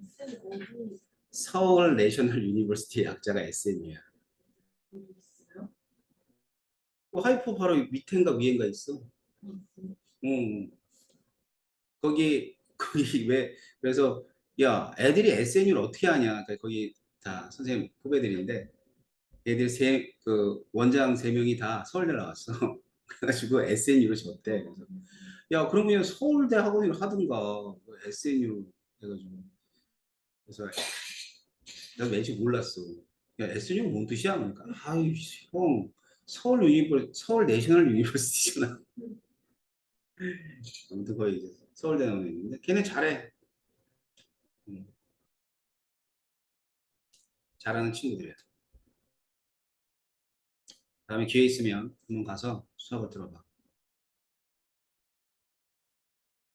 쌤 어디 서울 내셔널 유니버시티의 약자가 SNU야. 있어요? 하이퍼 바로 밑인가 위인가 있어. 응. 거기 왜 그래서 야 애들이 SNU를 어떻게 하냐? 그러니까 거기 다 선생님 후배들인데 애들 그 원장 세 명이 다 서울대 나왔어. 그래가지고 SNU로 줬대. 그래서 야 그러면 그냥 서울대 학원을 하든가 SNU 해가지고 그래서 내가 왠지 몰랐어. 야 SNU가 뭔 뜻이야? 그러니까 아이 형 서울 내셔널 유니버시티잖아. 아무튼 거의 이제 서울대 나온 애 있는데 걔네 잘해. 음, 잘하는 친구들이야. 다음에 기회 있으면 한번 가서 수업을 들어봐.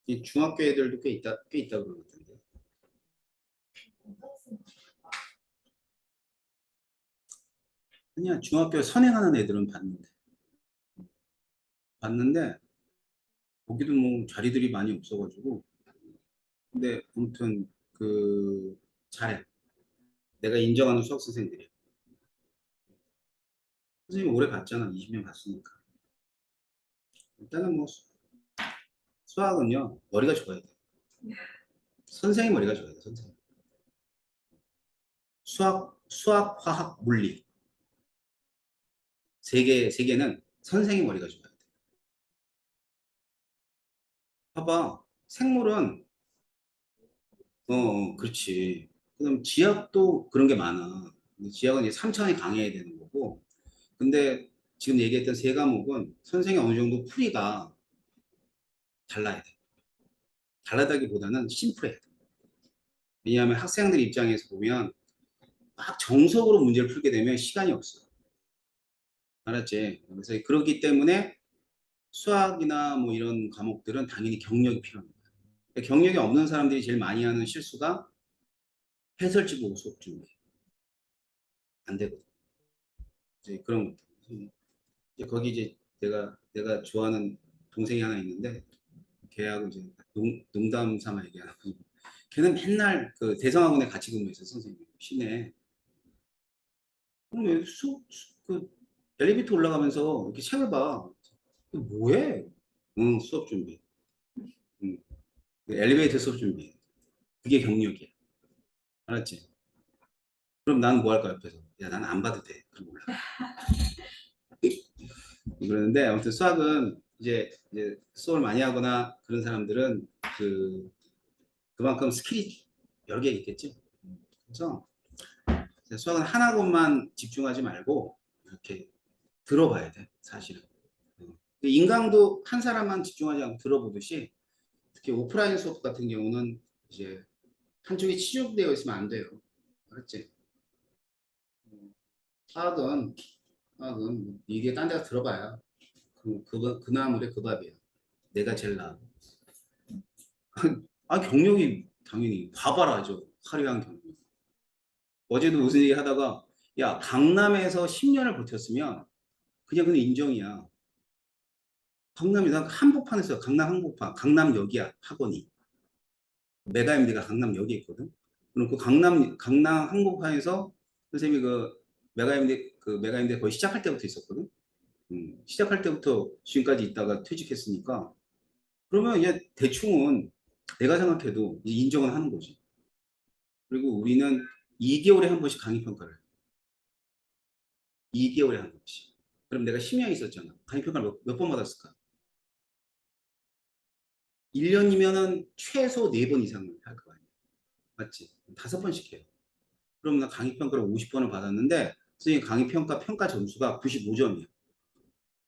이 중학교 애들도 꽤 있다 그러는 것 같은데. 아니야, 중학교 선행하는 애들은 봤는데 거기도 뭐 자리들이 많이 없어가지고. 근데 아무튼 그 잘해. 내가 인정하는 수학 선생님들이야. 선생님 오래 봤잖아. 20년 봤으니까. 일단은 뭐 수학은요 머리가 좋아야 돼. 선생님 머리가 좋아야 돼. 선생님. 수학, 화학, 물리 세 개는 선생님 머리가 좋아야 돼. 봐봐. 생물은 그렇지. 그럼 지학도 그런 게 많아. 근데 지학은 이제 3차원이 강해야 되는 거고. 근데 지금 얘기했던 세 과목은 선생님 어느 정도 풀이가 달라야 돼. 달라다기보다는 심플해. 왜냐하면 학생들 입장에서 보면 막 정석으로 문제를 풀게 되면 시간이 없어. 알았지? 그래서 그렇기 때문에 수학이나 뭐 이런 과목들은 당연히 경력이 필요한 거야. 경력이 없는 사람들이 제일 많이 하는 실수가 해설지 보고 수업 준비. 안 되거든. 이제 그런 것들. 이제 거기 이제 내가 좋아하는 동생이 하나 있는데 걔하고 이제 농담 삼아 얘기하는 거. 걔는 맨날 그 대성학원에 같이 근무했어 선생님 시내. 그럼 왜 그 엘리베이터 올라가면서 이렇게 책을 봐. 뭐해? 응, 수업 준비. 응. 엘리베이터 수업 준비. 그게 경력이야. 알았지? 그럼 나는 뭐 할까 옆에서? 야, 나는 안 봐도 돼. 그럼 몰라. 그러는데 아무튼 수학은 이제 수업을 많이 하거나 그런 사람들은 그만큼 스킬이 여러 개 있겠지. 그래서 수학은 하나 것만 집중하지 말고 이렇게 들어봐야 돼, 사실은. 인강도 한 사람만 집중하지 않고 들어보듯이 특히 오프라인 수업 같은 경우는 이제 한쪽이 치중되어 있으면 안 돼요. 알았지? 화학은, 화학은 이게 딴 데가 들어봐야 그 나물에 그 밥이야. 내가 제일 나아. 아, 경력이 당연히 바바라죠. 화려한 경력. 어제도 무슨 얘기 하다가 야, 강남에서 10년을 버텼으면 그냥 인정이야. 강남이다. 한복판에서 강남 한복판, 강남역이야 학원이. 메가임대가 강남역에 있거든. 그럼 그 강남 한복판에서 선생님이 그 메가임대 거의 시작할 때부터 있었거든. 시작할 때부터 지금까지 있다가 퇴직했으니까 그러면 이제 대충은 내가 생각해도 이제 인정은 하는 거지. 그리고 우리는 2개월에 한 번씩 강의 평가를 해. 2개월에 한 번씩. 그럼 내가 10년 있었잖아. 강의 평가를 몇 번 받았을까? 1년이면은 최소 4번 이상을 할 거 아니야. 맞지? 5번씩 해요. 그럼 나 강의 평가를 50번을 받았는데 선생님 강의 평가 점수가 95점이야.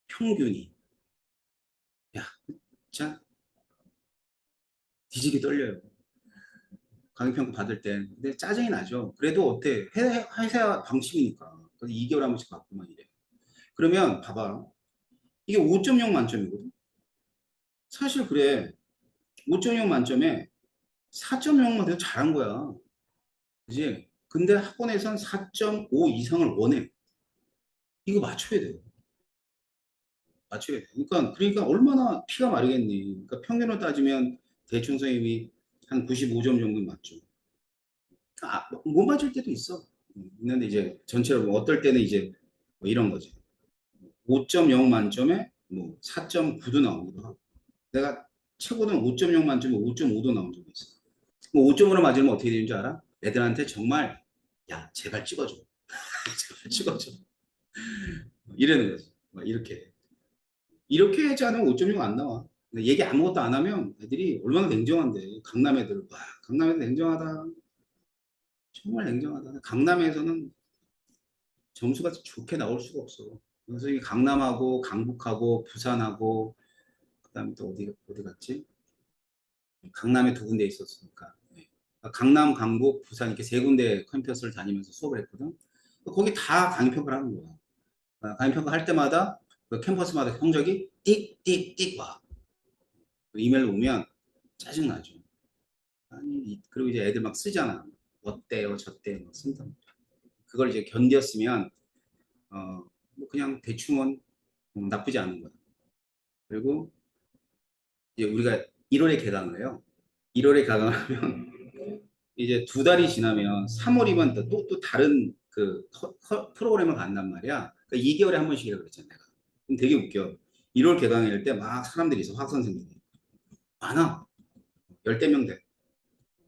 평균이. 야, 진짜 뒤지게 떨려요. 강의 평가 받을 때. 근데 짜증이 나죠. 그래도 어때? 회사 방침이니까. 그래서 2개월 한 번씩 받고만 이래. 그러면 봐봐. 이게 5.0 만점이거든. 사실 그래. 5.0 만점에 4.0만 돼도 잘한 거야. 그지? 근데 학원에선 4.5 이상을 원해. 이거 맞춰야 돼. 맞춰야 돼. 그러니까 얼마나 피가 마르겠니. 그러니까 평균을 따지면 대충 선생님이 한 95점 정도 맞죠. 못 맞을 때도 있어. 있는데 이제 전체로 어떨 때는 이제 뭐 이런 거지. 5.0 만점에 뭐 4.9도 나오기도 하고. 내가 최고는 5.0 만점에 5.5도 나온 적이 있어. 뭐 5점으로 맞으면 어떻게 되는 줄 알아? 애들한테 정말 야 제발 찍어줘. 제발 찍어줘. 이러는 거지. 이렇게 하지 않으면 5.0 안 나와. 얘기 아무것도 안 하면 애들이 얼마나 냉정한데. 강남 애들. 와, 강남 애들 냉정하다. 정말 냉정하다. 강남에서는 점수가 좋게 나올 수가 없어. 그래서 이 강남하고 강북하고 부산하고 그다음에 또 어디 갔지? 강남에 두 군데 있었으니까. 네. 강남, 강북, 부산 이렇게 세 군데 캠퍼스를 다니면서 수업을 했거든. 거기 다 강의평가를 하는 거야. 강의평가 할 때마다 그 캠퍼스마다 성적이 띡띡띡 와. 이메일 오면 짜증나죠. 아니, 그리고 이제 애들 막 쓰잖아. 어때요, 저때요, 막 쓴다. 그걸 이제 견뎠으면, 뭐 그냥 대충은 나쁘지 않은 거야. 그리고 이제 우리가 1월에 개강을 해요. 1월에 개강을 하면 이제 두 달이 지나면 3월이면 또 다른 그 프로그램을 간단 말이야. 그러니까 2개월에 한 번씩이라고 그랬잖아, 내가. 그럼 되게 웃겨. 1월 개강일 때 막 사람들이 있어, 학 선생님이. 많아. 열대 명 돼.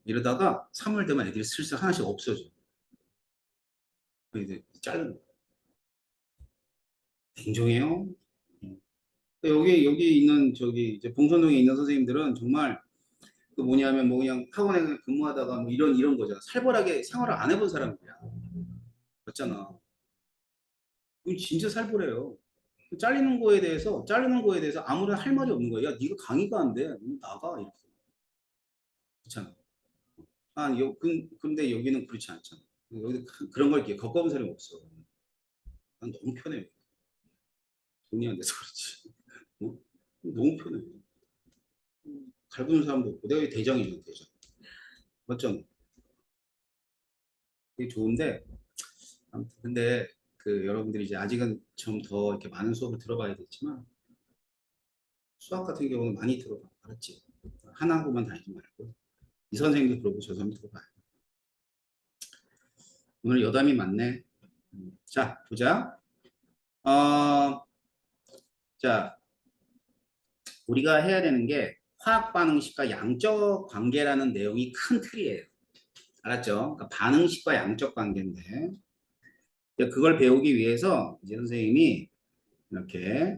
이러다가 3월 되면 애들이 슬슬 하나씩 없어져. 이제 자르는 거야. 냉정해요. 여기 있는 저기 이제 봉선동에 있는 선생님들은 정말 그 뭐냐면 뭐 그냥 학원에 근무하다가 뭐 이런 거잖아. 살벌하게 생활을 안 해본 사람들이야. 맞잖아. 이건 진짜 살벌해요. 잘리는 거에 대해서 아무런 할 말이 없는 거야. 야, 네가 강의가 안 돼. 나가 이렇게. 그렇잖아. 근데 여기는 그렇지 않잖아. 여기 그런 걸 이렇게 겪어본 사람이 없어. 난 너무 편해. 돈이 안 돼서 그렇지. 어? 너무 편해. 갈구는 사람도 없고 내가 대장이잖아, 대장. 맞잖아. 되게 좋은데 아무튼 근데 그 여러분들이 이제 아직은 좀 더 이렇게 많은 수업을 들어봐야겠지만 수학 같은 경우는 많이 들어봐. 알았지? 하나 학구만 다니지 말고 이 선생님도 들어보고 저 선생님도 들어봐. 오늘 여담이 많네. 자, 보자. 어, 자, 우리가 해야 되는 게 화학 반응식과 양적 관계라는 내용이 큰 틀이에요. 알았죠? 그러니까 반응식과 양적 관계인데 그걸 배우기 위해서 이제 선생님이 이렇게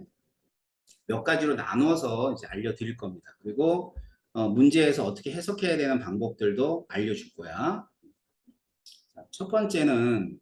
몇 가지로 나눠서 이제 알려드릴 겁니다. 그리고 문제에서 어떻게 해석해야 되는 방법들도 알려줄 거야. 자, 첫 번째는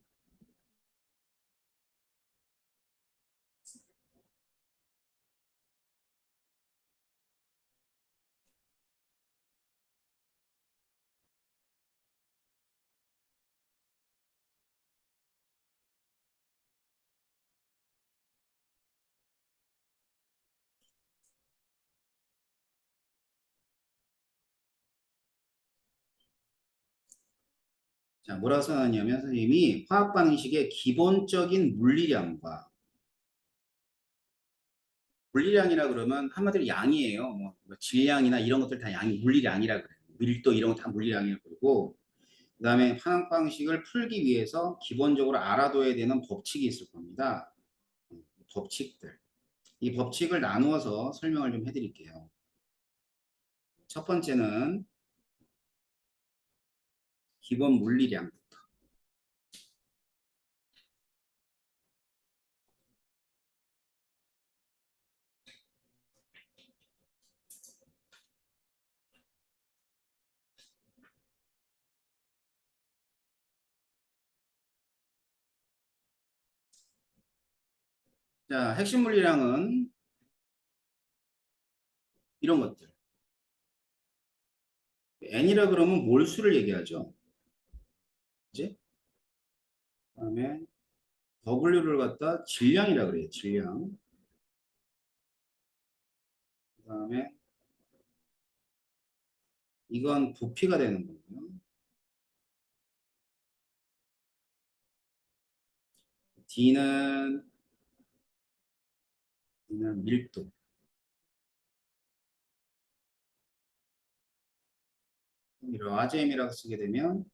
자, 뭐라고 써놨냐면 선생님이 화학 반응식의 기본적인 물리량과 물리량이라 그러면 한마디로 양이에요. 뭐 질량이나 이런 것들 다 양이 물리량이라 그래요. 밀도 이런 거 다 물리량이라고 그러고 그다음에 화학 방식을 풀기 위해서 기본적으로 알아둬야 되는 법칙이 있을 겁니다. 법칙들. 이 법칙을 나누어서 설명을 좀 해드릴게요. 첫 번째는 기본 물리량. 자, 핵심 물리량은 이런 것들. N이라 그러면 몰수를 얘기하죠. 그지? 그다음에 W를 갖다 질량이라 그래요. 질량. 그다음에 이건 부피가 되는 거고요. D는 밀도. 라잼이라고 쓰게 되면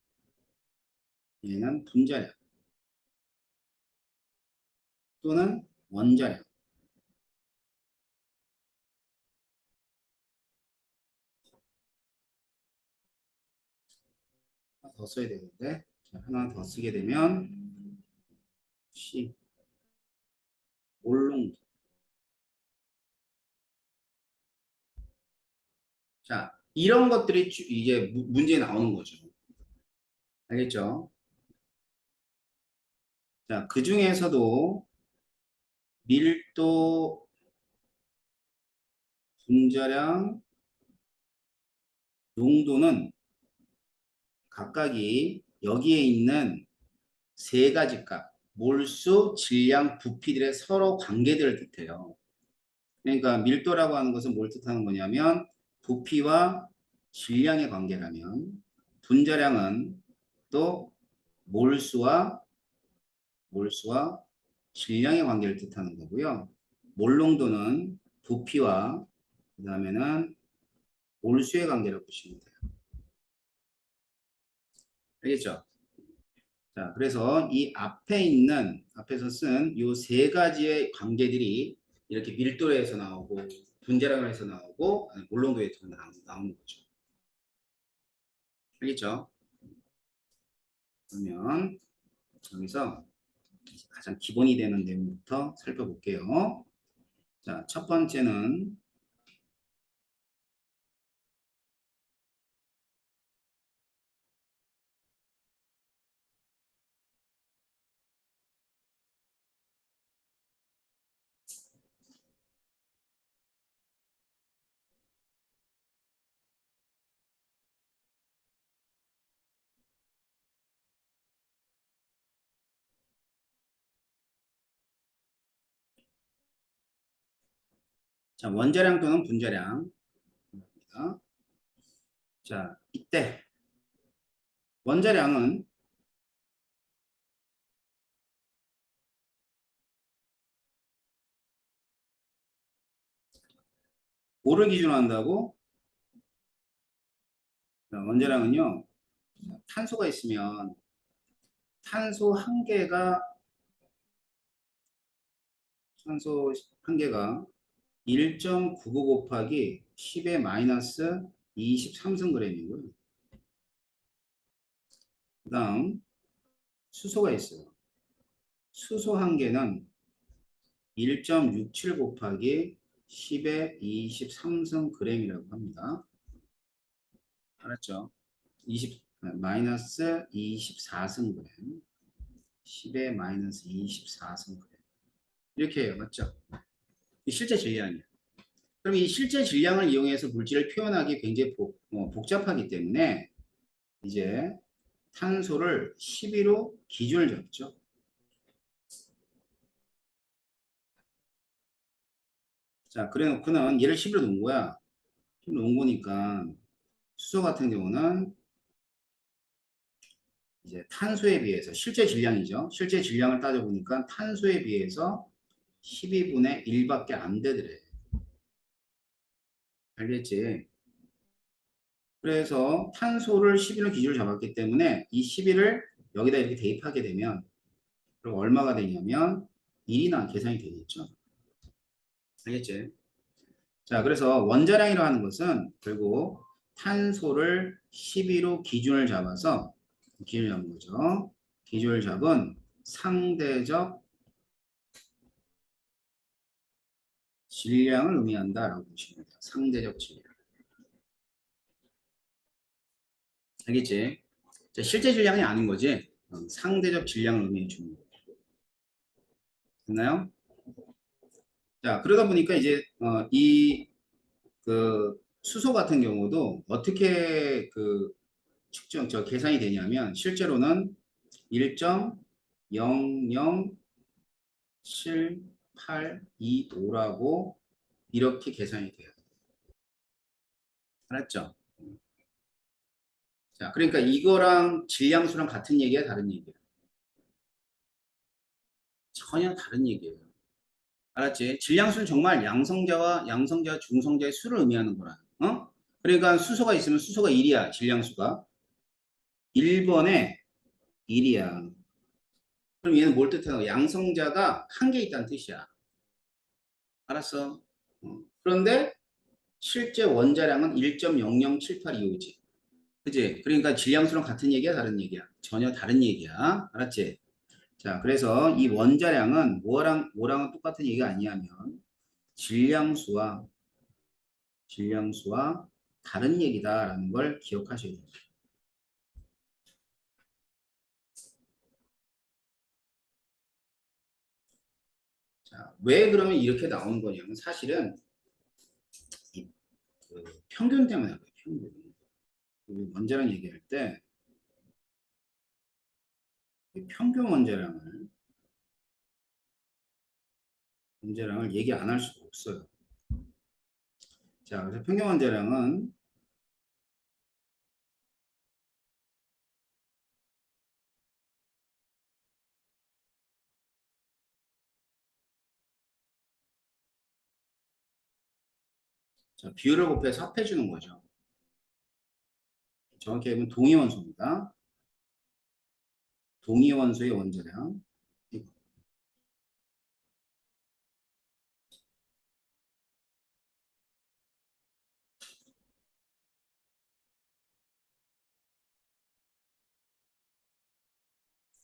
얘는 분자량 또는 원자량. 하나 더 써야 되는데 자, 하나 더 쓰게 되면 C 몰롱도. 자, 이런 것들이 이제 문제에 나오는 거죠. 알겠죠? 자, 그 중에서도 밀도, 분자량, 농도는 각각이 여기에 있는 세 가지 값, 몰수, 질량, 부피들의 서로 관계들을 뜻해요. 그러니까 밀도라고 하는 것은 뭘 뜻하는 거냐면 부피와 질량의 관계라면 분자량은 또 몰수와 질량의 관계를 뜻하는 거고요. 몰농도는 부피와 그 다음에는 몰수의 관계라고 보시면 돼요. 알겠죠? 자, 그래서 이 앞에서 쓴 이 세 가지의 관계들이 이렇게 밀도에서 나오고 분자량에서 나오고 몰농도에서 나오는 거죠. 알겠죠? 그러면 여기서 가장 기본이 되는 내용부터 살펴볼게요. 자, 첫 번째는 자, 원자량 또는 분자량. 자, 이때 원자량은 뭐를 기준으로 한다고? 자, 원자량은요, 탄소가 있으면 탄소 한 개가 1.99 곱하기 10의 마이너스 23승g이고요. 그 다음 수소가 있어요. 수소 한 개는 1.67 곱하기 10의 23승g이라고 합니다. 알았죠? 마이너스 24승g. 10의 마이너스 24승g. 이렇게 해요. 맞죠? 이 실제 질량이에요. 그럼 이 실제 질량을 이용해서 물질을 표현하기 굉장히 복잡하기 때문에 이제 탄소를 12로 기준을 잡죠. 자, 그래 놓고는 얘를 11로 놓은 거야. 11로 놓은 거니까 수소 같은 경우는 이제 탄소에 비해서 실제 질량이죠. 실제 질량을 따져보니까 탄소에 비해서 12분의 1밖에 안 되더래. 알겠지? 그래서 탄소를 11로 기준으로 잡았기 때문에 이 11을 여기다 이렇게 대입하게 되면 그럼 얼마가 되냐면 1이나 계산이 되겠죠. 알겠지? 자, 그래서 원자량이라고 하는 것은 결국 탄소를 12로 기준을 잡은 거죠. 기준을 잡은 상대적 질량을 의미한다라고 보시면 돼요. 상대적 질량. 알겠지? 자, 실제 질량이 아닌 거지. 상대적 질량을 의미해 주는 거. 됐나요? 자, 그러다 보니까 이제 이 그 수소 같은 경우도 어떻게 계산이 되냐면 실제로는 1.00782도라고 이렇게 계산이 돼요. 알았죠? 자, 그러니까 이거랑 질량수랑 같은 얘기야, 다른 얘기야? 전혀 다른 얘기예요. 알았지? 질량수는 정말 양성자, 중성자의 수를 의미하는 거라. 어? 그러니까 수소가 있으면 수소가 1이야, 질량수가. 1번에 1이야. 그럼 얘는 뭘 뜻하는 거야? 양성자가 한 개 있다는 뜻이야. 알았어? 그런데 실제 원자량은 1.00782호지. 그지? 그러니까 질량수랑 같은 얘기야, 다른 얘기야? 전혀 다른 얘기야. 알았지? 자, 그래서 이 원자량은 뭐랑은 똑같은 얘기가 아니냐면 질량수와 다른 얘기다라는 걸 기억하셔야 돼요. 자, 왜 그러면 이렇게 나오는 거냐면 사실은 이, 평균 때문에 그래요. 평균. 그 원자량 얘기할 때 평균 원자량을 얘기 안 할 수가 없어요. 자, 그래서 평균 원자량은 자, 비율을 곱해서 합해 주는 거죠. 정확히 얘기하면 동위원소입니다. 동위원소의 원자량.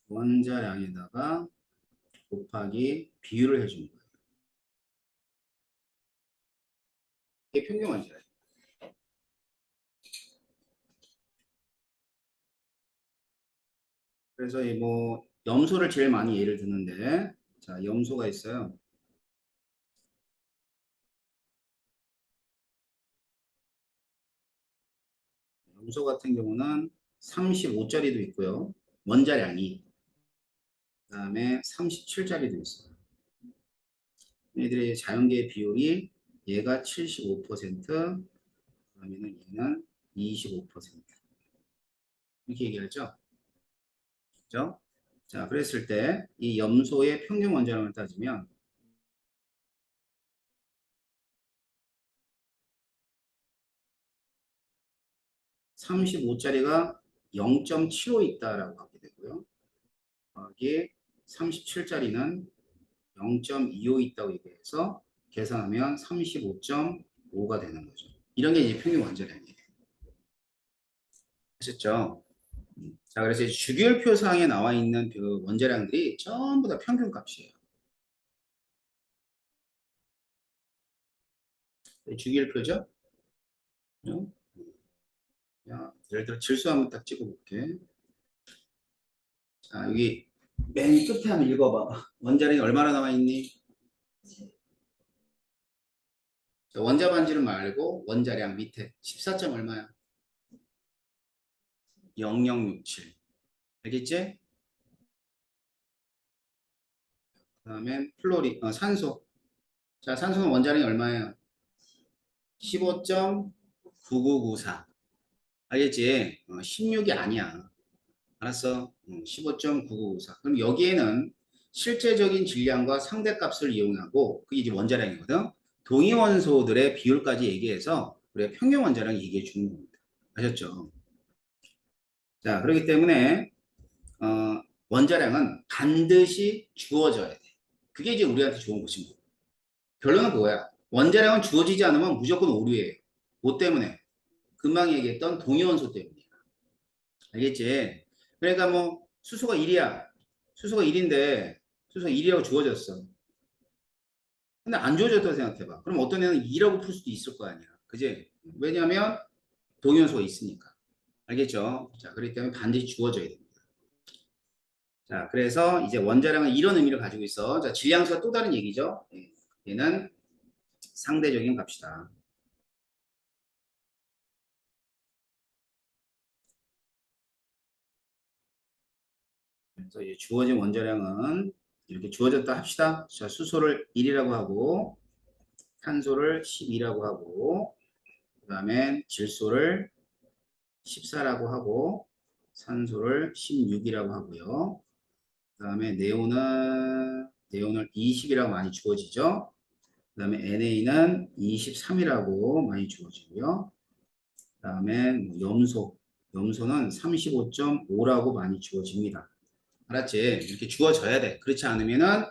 원자량에다가 곱하기 비율을 해주는 거예요. 이게 평균 원자량. 그래서 이 뭐 염소를 제일 많이 예를 드는데, 자, 염소가 있어요. 염소 같은 경우는 35짜리도 있고요. 원자량이. 그다음에 37짜리도 있어요. 얘들의 자연계의 비율이 얘가 75%, 그러면은 얘는 25%. 이렇게 얘기하죠. 그죠? 자, 그랬을 때 이 염소의 평균 원자량을 따지면 35짜리가 0.75 있다라고 하게 되고요. 여기에 37짜리는 0.25 있다고 얘기해서 계산하면 35.5가 되는 거죠. 이런 게 이제 평균 원자량이에요. 아셨죠? 자, 그래서 주기율표상에 나와 있는 그 원자량들이 전부 다 평균 값이에요. 주기율표죠? 예를 들어 질소 한번 딱 찍어볼게. 자, 여기 맨 끝에 한번 읽어봐. 원자량이 얼마나 나와 있니? 자, 원자 반지름 말고 원자량 밑에 14점 얼마야? 0067. 알겠지? 그 다음에 산소. 자, 산소는 원자량이 얼마예요? 15.9994. 알겠지? 16이 아니야. 알았어? 15.9994. 그럼 여기에는 실제적인 질량과 상대값을 이용하고 그게 이제 원자량이거든. 동위원소들의 비율까지 얘기해서 우리가 평균 원자량 얘기해 주는 겁니다. 아셨죠? 자, 그렇기 때문에 원자량은 반드시 주어져야 돼. 그게 이제 우리한테 좋은 것입니다. 결론은 그거야. 원자량은 주어지지 않으면 무조건 오류예요. 뭐 때문에? 금방 얘기했던 동위원소 때문이야. 알겠지? 그러니까 뭐 수소가 1이야. 수소가 1인데 수소가 1이라고 주어졌어. 근데 안 주어졌다고 생각해봐. 그럼 어떤 애는 2라고 풀 수도 있을 거 아니야. 그지? 왜냐하면 동위원소가 있으니까. 알겠죠? 자, 그렇기 때문에 반드시 주어져야 됩니다. 자, 그래서 이제 원자량은 이런 의미를 가지고 있어. 자, 질량수가 또 다른 얘기죠. 얘는 상대적인 값이다. 그래서 이제 주어진 원자량은 이렇게 주어졌다 합시다. 자, 수소를 1이라고 하고, 탄소를 12라고 하고, 그 다음에 질소를 14라고 하고, 산소를 16이라고 하고요. 그 다음에 네온을 20이라고 많이 주어지죠. 그 다음에 NA는 23이라고 많이 주어지고요. 그 다음에 뭐 염소는 35.5라고 많이 주어집니다. 알았지? 이렇게 주어져야 돼. 그렇지 않으면은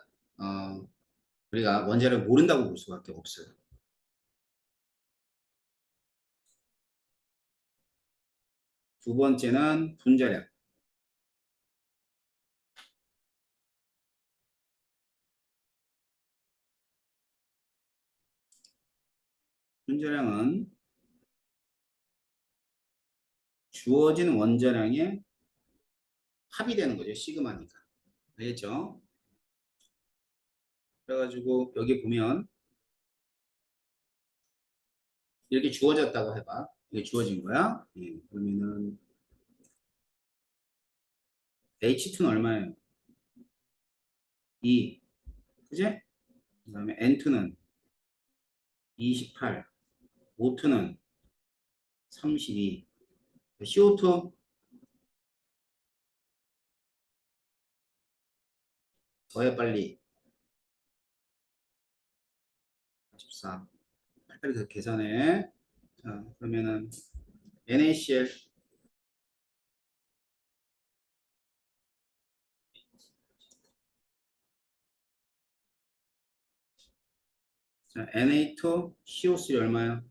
우리가 원자를 모른다고 볼 수밖에 없어요. 두 번째는 분자량. 분자량은 주어진 원자량의 합이 되는 거죠. 시그마니까. 알겠죠? 그래가지고 여기 보면 이렇게 주어졌다고 해봐. 이게 주어진 거야. 예, 그러면은 H2는 얼마예요? 2. 그지? 그 다음에 N2는 28. O2는 32. CO2 더해 빨리. 14. 빨리 그 계산해. 자, 그러면은 NaCl. 자, Na2 CO3 얼마야?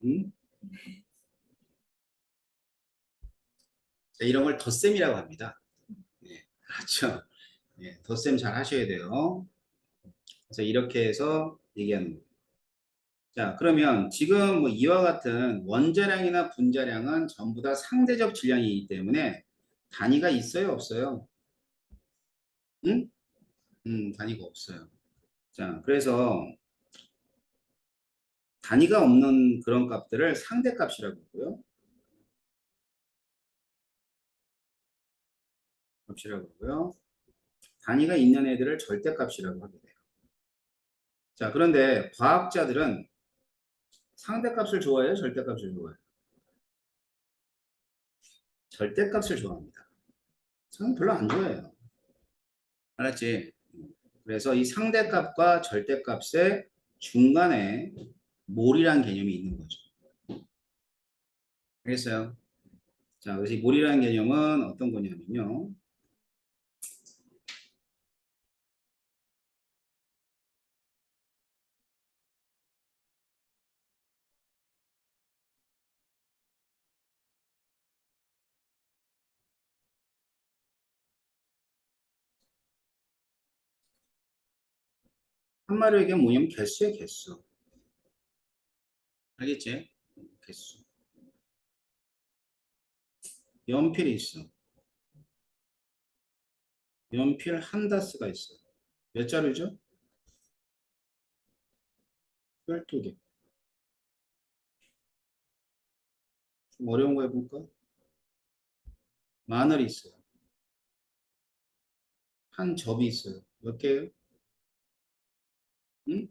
응? 자, 이런 걸 덧셈이라고 합니다. 예, 그렇죠. 예, 덧셈 잘 하셔야 돼요. 그래서 이렇게 해서 얘기하는 거예요. 자, 그러면 지금 뭐 이와 같은 원자량이나 분자량은 전부 다 상대적 질량이기 때문에 단위가 있어요, 없어요? 응? 단위가 없어요. 자, 그래서 단위가 없는 그런 값들을 상대값이라고 하고요. 값이라고 하고요. 단위가 있는 애들을 절대값이라고 하게 돼요. 자, 그런데 과학자들은 상대값을 좋아해요, 절대값을 좋아해요? 절대값을 좋아합니다. 저는 별로 안 좋아해요. 알았지? 그래서 이 상대값과 절대값의 중간에 몰이란 개념이 있는 거죠. 알겠어요? 자, 그래서 이 몰이라는 개념은 어떤 거냐면요. 한마디로 얘기하면 뭐냐면 개수야, 개수. 알겠지? 개수. 연필이 있어. 연필 한 다스가 있어. 몇 자루죠? 12개. 좀 어려운 거 해볼까? 마늘이 있어요. 한 접이 있어요. 몇 개예요? 응?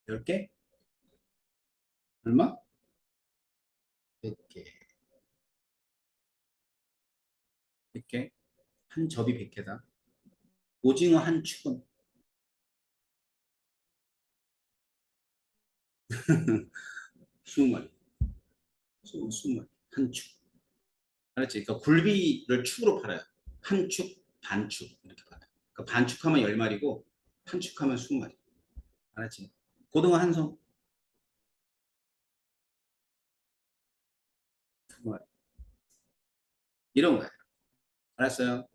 10개? 얼마? 100개. 100개? 한 접이 100개다. 오징어 한 축은 20마리. 20마리. 한 축. 알았지? 그러니까 굴비를 축으로 팔아요. 한 축, 반축 이렇게 팔아요. 그러니까 반축하면 10마리고 한축하면 20마리. 알았지? 고등어 한 송. 2마리. 이런 거예요. 알았어요?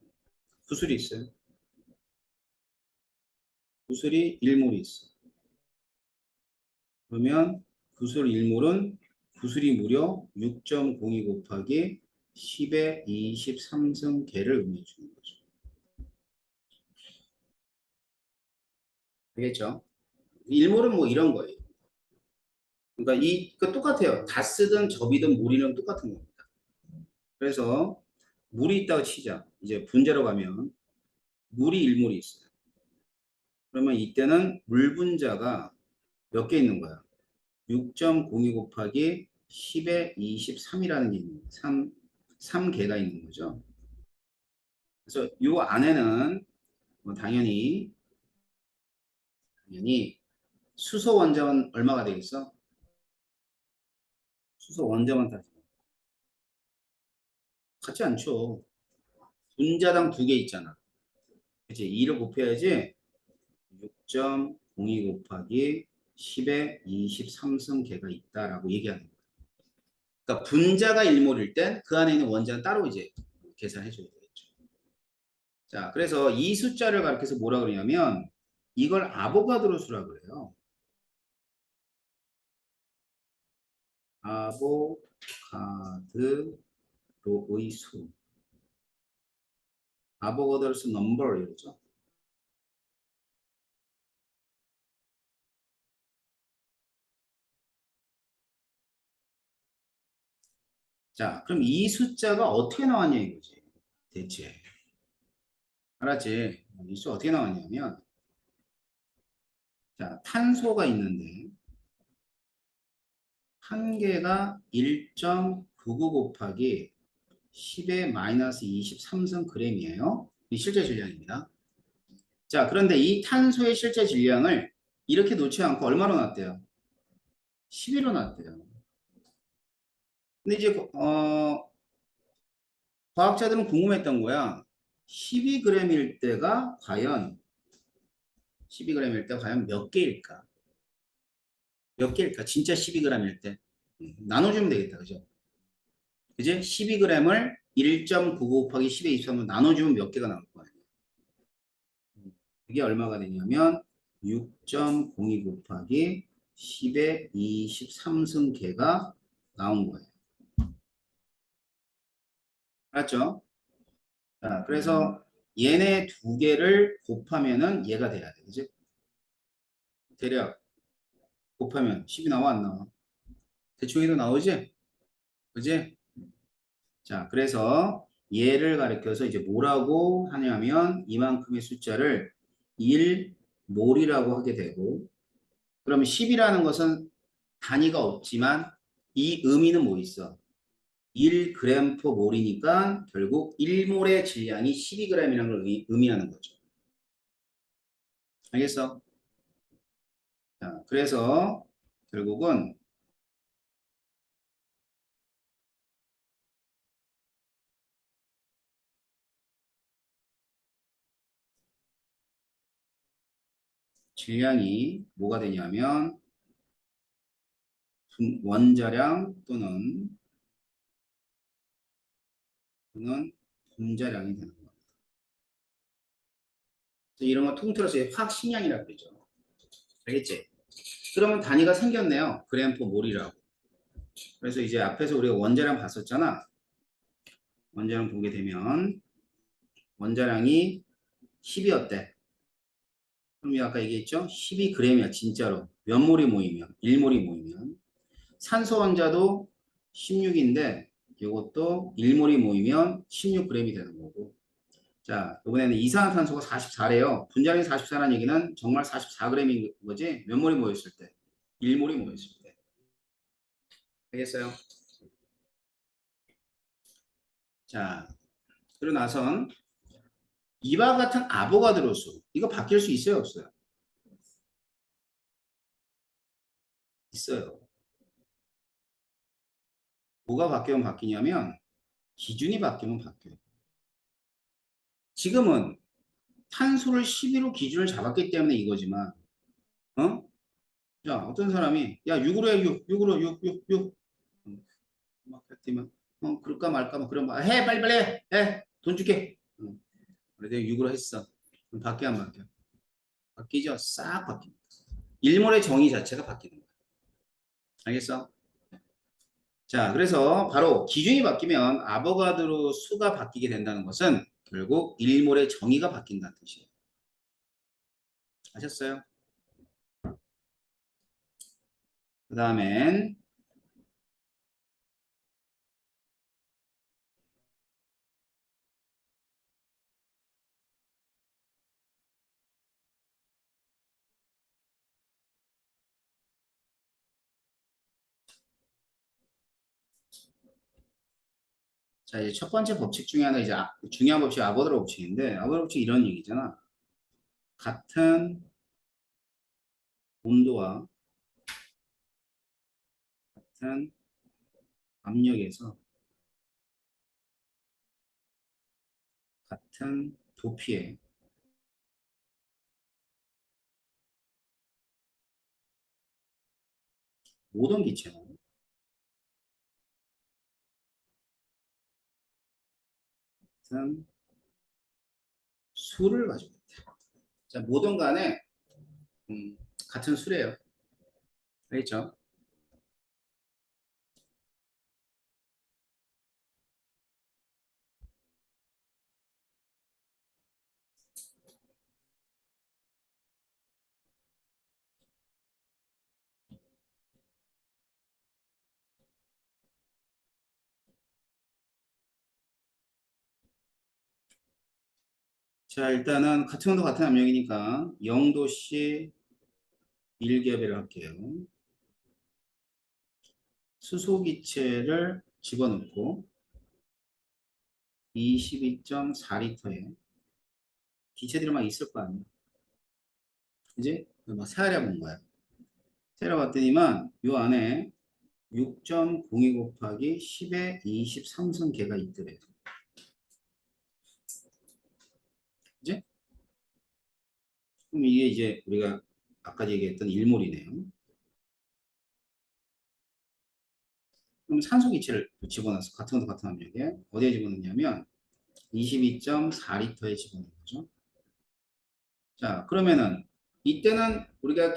구슬이 있어요. 구슬이 일몰이 있어. 그러면 구슬 일몰은 구슬이 무려 6.02 곱하기 10의 23승 개를 의미해 주는 거죠. 알겠죠? 일몰은 뭐 이런 거예요. 그러니까 그 똑같아요. 다 쓰든 접이든 무리는 똑같은 겁니다. 그래서 물이 있다고 치자. 이제 분자로 가면 물이 일몰이 있어요. 그러면 이때는 물 분자가 몇 개 있는 거야? 6.02 곱하기 10의 23이라는 게 있는 거예요. 3개가 있는 거죠. 그래서 이 안에는 뭐 당연히 수소 원자원 얼마가 되겠어? 수소 원자원 다 같지 않죠. 분자당 2개 있잖아. 그치? 2를 곱해야지 6.02 곱하기 10의 23승 개가 있다라고 얘기하는 거예요. 그러니까 분자가 일몰일 땐 그 안에 있는 원자는 따로 이제 계산해 줘야 되겠죠. 자, 그래서 이 숫자를 가르쳐서 뭐라 그러냐면 이걸 아보가드로 수라 그래요. 아보가드 아보가드로의 수. 아보가드로스 넘버 이러죠. 자, 그럼 이 숫자가 어떻게 나왔냐 이거지. 대체. 알았지? 이 숫자 어떻게 나왔냐면, 자, 탄소가 있는데, 한 개가 1.99 곱하기 10의 마이너스 23승 g이에요. 이 실제 질량입니다. 자, 그런데 이 탄소의 실제 질량을 이렇게 놓지 않고 얼마로 놨대요? 11로 놨대요. 근데 이제 과학자들은 궁금했던 거야. 12g일 때가 과연 12g일 때 과연 몇 개일까? 몇 개일까? 진짜 12g일 때. 나눠주면 되겠다. 그죠? 그지? 12g을 1.99 곱하기 10의 23으로 나눠주면 몇 개가 나올 거야? 이게 얼마가 되냐면 6.02 곱하기 10의 23승계가 나온 거예요. 알았죠? 자, 그래서 얘네 두 개를 곱하면은 얘가 돼야 돼. 그지? 대략 곱하면 10이 나와 안 나와? 대충해도 나오지? 그지? 자, 그래서 얘를 가리켜서 이제 뭐라고 하냐면 이만큼의 숫자를 1몰이라고 하게 되고, 그러면 10이라는 것은 단위가 없지만 이 의미는 뭐 있어? 1g per 몰이니까 결국 1몰의 질량이 12g이라는 걸 의미하는 거죠. 알겠어? 자, 그래서 결국은 질량이 뭐가 되냐면 원자량 또는 분자량이 되는 거예요. 이런 거 통틀어서 화학식량이라고 그러죠. 알겠지? 그러면 단위가 생겼네요. 그램 퍼 몰이라고. 그래서 이제 앞에서 우리가 원자량 봤었잖아. 원자량 보게 되면 원자량이 10이었대. 그럼 아까 얘기했죠? 12g이야 진짜로. 몇 몰이 모이면 1몰이 모이면 산소 원자도 16인데 이것도 1몰이 모이면 16g이 되는 거고. 자, 이번에는 이산화탄소가 44래요. 분자량이 44라는 얘기는 정말 44g인 거지? 몇 몰이 모였을 때? 1몰이 모였을 때. 알겠어요? 자, 그리고 나선 이와 같은 아보가드로 수. 이거 바뀔 수 있어요, 없어요? 있어요. 뭐가 바뀌면 바뀌냐면 기준이 바뀌면 바뀌어요. 지금은 탄소를 12로 기준을 잡았기 때문에 이거지만, 어? 자, 어떤 사람이, 야, 6으로 해, 6으로, 6. 막 했더니, 그럴까 말까, 뭐 그런 거, 해, 빨리, 빨리 해, 돈 줄게. 그래서 6으로 했어. 그럼 바뀌어, 안 바뀌어? 바뀌죠? 싹 바뀝니다. 일몰의 정의 자체가 바뀌는 거야. 알겠어? 자, 그래서 바로 기준이 바뀌면 아보가드로 수가 바뀌게 된다는 것은 결국 일몰의 정의가 바뀐다는 뜻이에요. 아셨어요? 그 다음엔 자, 이제 첫 번째 법칙 중에 하나 이제 중요한 법칙이 아보가드로 법칙인데 아보가드로 법칙 이런 얘기잖아. 같은 온도와 같은 압력에서 같은 도피의 모든 기체는 같은 수를 가지고 있다. 자, 모든 간에 같은 수래요. 알겠죠? 자, 일단은 같은 온도 같은 압력이니까 0도씨 1겹을 할게요. 수소기체를 집어넣고 22.4리터에 기체들이 막 있을 거 아니에요. 이제 막 세알해 본 거야. 세알해 봤더니만 요 안에 6.02 곱하기 10의 23선 개가 있더래요. 이제 그럼 이게 이제 우리가 아까 얘기했던 일몰이네요. 그럼 산소 기체를 집어넣어서 같은 것도 같은 압력에 어디에 집어넣냐면 22.4리터에 집어넣는 거죠. 자, 그러면은 이때는 우리가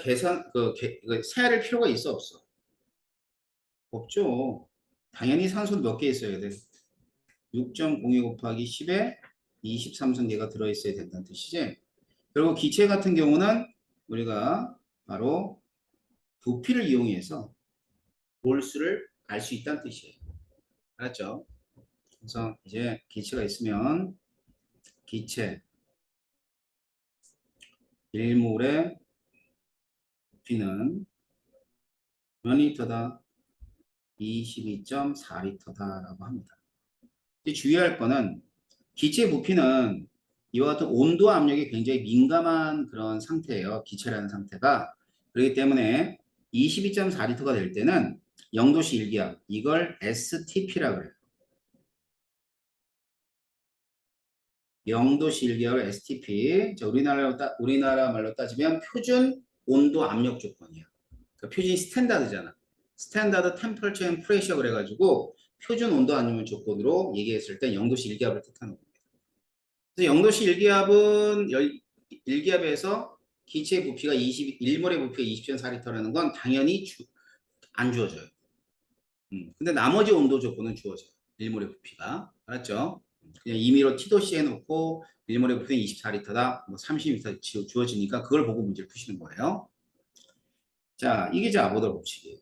세할 필요가 있어 없어? 없죠. 당연히 산소는 몇 개 있어야 돼? 6.02 곱하기 10에 23승계가 들어있어야 된다는 뜻이지. 그리고 기체 같은 경우는 우리가 바로 부피를 이용해서 몰수를 알 수 있다는 뜻이에요. 알았죠? 그래서 이제 기체가 있으면 기체 1몰의 부피는 몇 리터다? 22.4리터다라고 합니다. 주의할 거는 기체 부피는 이와 같은 온도 압력이 굉장히 민감한 그런 상태예요. 기체라는 상태가. 그렇기 때문에 22.4리터가 될 때는 0도씨 일기압 이걸 STP라고 그래요. 0도씨 일기압을 STP. 자, 우리나라 말로 따지면 표준 온도 압력 조건이야. 그러니까 표준이 스탠다드잖아. 스탠다드 템퍼처 앤 프레셔 그래가지고 표준 온도 압력 조건으로 얘기했을 때 0도씨 일기압을 뜻하는 거예요. 그래서 0도씨 일기압은 1기압에서 기체 부피가 1몰의 부피가 20.4리터라는 건 당연히 안 주어져요. 근데 나머지 온도 조건은 주어져요. 1몰의 부피가. 알았죠? 그냥 임의로 T도씨 해놓고 1몰의 부피는 24리터다. 뭐 30리터 주어지니까 그걸 보고 문제를 푸시는 거예요. 자, 이게 이제 아보더 법칙이에요.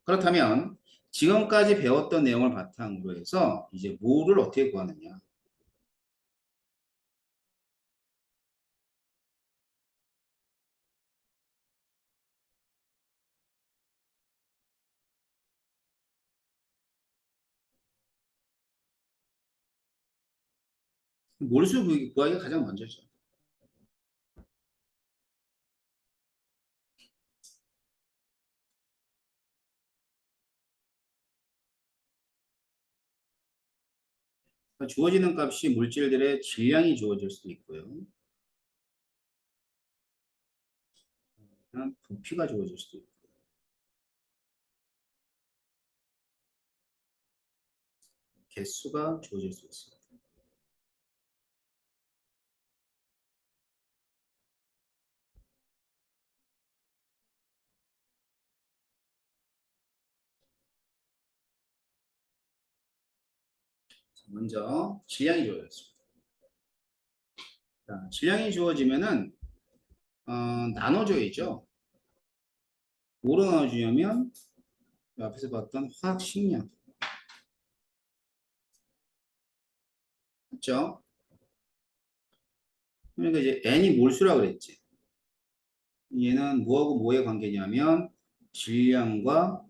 그렇다면 지금까지 배웠던 내용을 바탕으로 해서 이제 뭐를 어떻게 구하느냐. 몰수 구하기가 가장 먼저죠. 그러니까 주어지는 값이 물질들의 질량이 주어질 수도 있고요. 부피가 주어질 수도 있고. 개수가 주어질 수 있습니다. 먼저 질량이 주어졌습니다. 자, 질량이 주어지면은 나눠줘야죠. 뭐로 나눠주냐면 앞에서 봤던 화학 식량. 맞죠? 그러니까 이제 N이 몰수라고 그랬지. 얘는 뭐하고 뭐의 관계냐면 질량과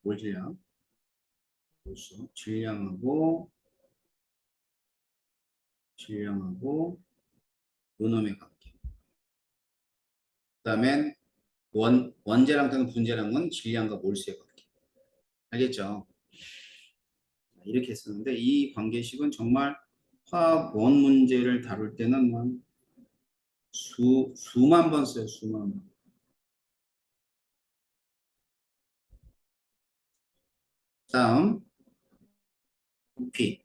몰질량, 몰수, 질량하고 요놈의 관계. 그다음엔 원자량 또는 분자량은 질량과 몰수의 관계. 알겠죠? 이렇게 했었는데 이 관계식은 정말 화학 원 문제를 다룰 때는 수만 번 써요. 수만 번. 다음 부피.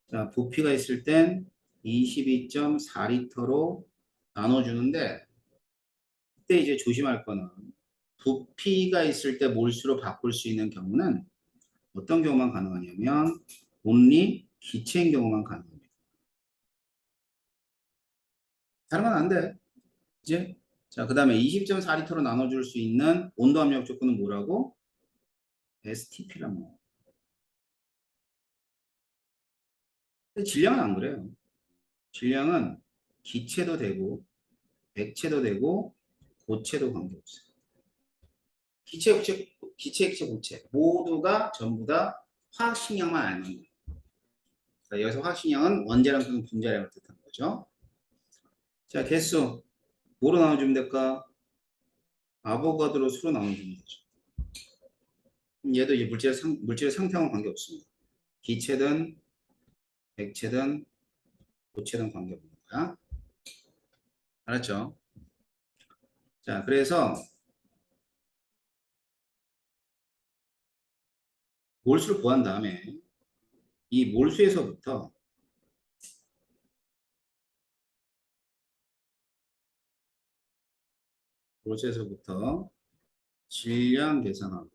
자, 부피가 있을 땐 22.4리터로 나눠주는데 그때 이제 조심할 거는 부피가 있을 때 몰수로 바꿀 수 있는 경우는 어떤 경우만 가능하냐면 온리 기체인 경우만 가능합니다. 다른 건 안 돼. 이제 자, 그다음에 20.4리터로 나눠줄 수 있는 온도 압력 조건은 뭐라고? STP란 거. 근데 질량은 안 그래요. 질량은 기체도 되고 액체도 되고 고체도 관계없어요. 기체, 고체 모두가 전부 다 화학식량만 알는 거예요. 자, 여기서 화학식량은 원자량 또는 분자량을 뜻하는 거죠. 자, 개수 뭐로 나눠주면 될까? 아보가드로 수로 나눠주면 되죠. 얘도 이제 물질의 상태와는 관계없습니다. 기체든 액체든 고체든 관계없는 거야. 알았죠? 자, 그래서 몰수를 구한 다음에 이 몰수에서부터 질량 계산하고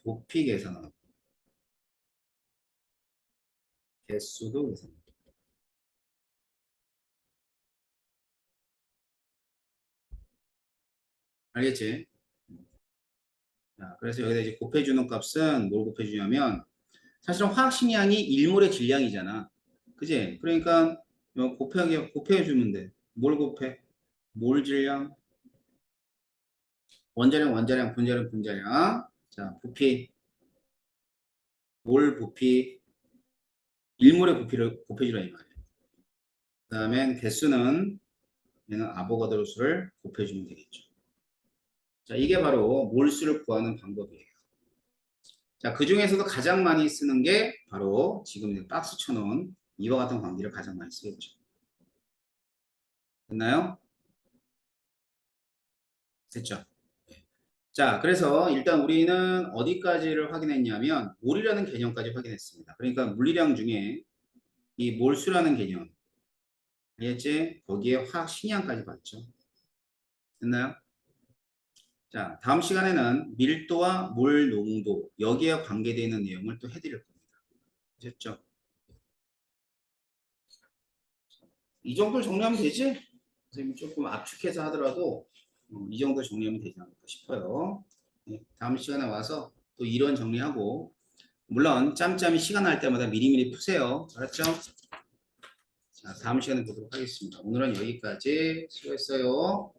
부피 계산하고 개수도 계산하고. 알겠지? 자, 그래서 여기다 이제 곱해주는 값은 뭘 곱해주냐면 사실은 화학식량이 1몰의 질량이잖아. 그지? 그러니까 곱해주면 돼. 뭘 곱해? 몰 질량, 원자량, 분자량. 자, 부피, 몰 부피, 1몰의 부피를 곱해주라 이 말이야. 그 다음엔 개수는 얘는 아보가드로 수를 곱해주면 되겠죠. 자, 이게 바로 몰수를 구하는 방법이에요. 자, 그 중에서도 가장 많이 쓰는 게 바로 지금 박스 쳐놓은 이와 같은 관계를 가장 많이 쓰겠죠. 됐나요? 됐죠? 자, 그래서 일단 우리는 어디까지를 확인했냐면 몰이라는 개념까지 확인했습니다. 그러니까 물리량 중에 이 몰수라는 개념, 알겠지? 거기에 화학식량까지 봤죠. 됐나요? 자, 다음 시간에는 밀도와 몰 농도, 여기에 관계되어 있는 내용을 또 해드릴 겁니다. 됐죠? 이 정도 정리하면 되지? 선생님이 조금 압축해서 하더라도 이 정도 정리하면 되지 않을까 싶어요. 네, 다음 시간에 와서 또 이론 정리하고, 물론 짬짬이 시간 날 때마다 미리미리 푸세요. 알았죠? 자, 다음 시간에 보도록 하겠습니다. 오늘은 여기까지. 수고했어요.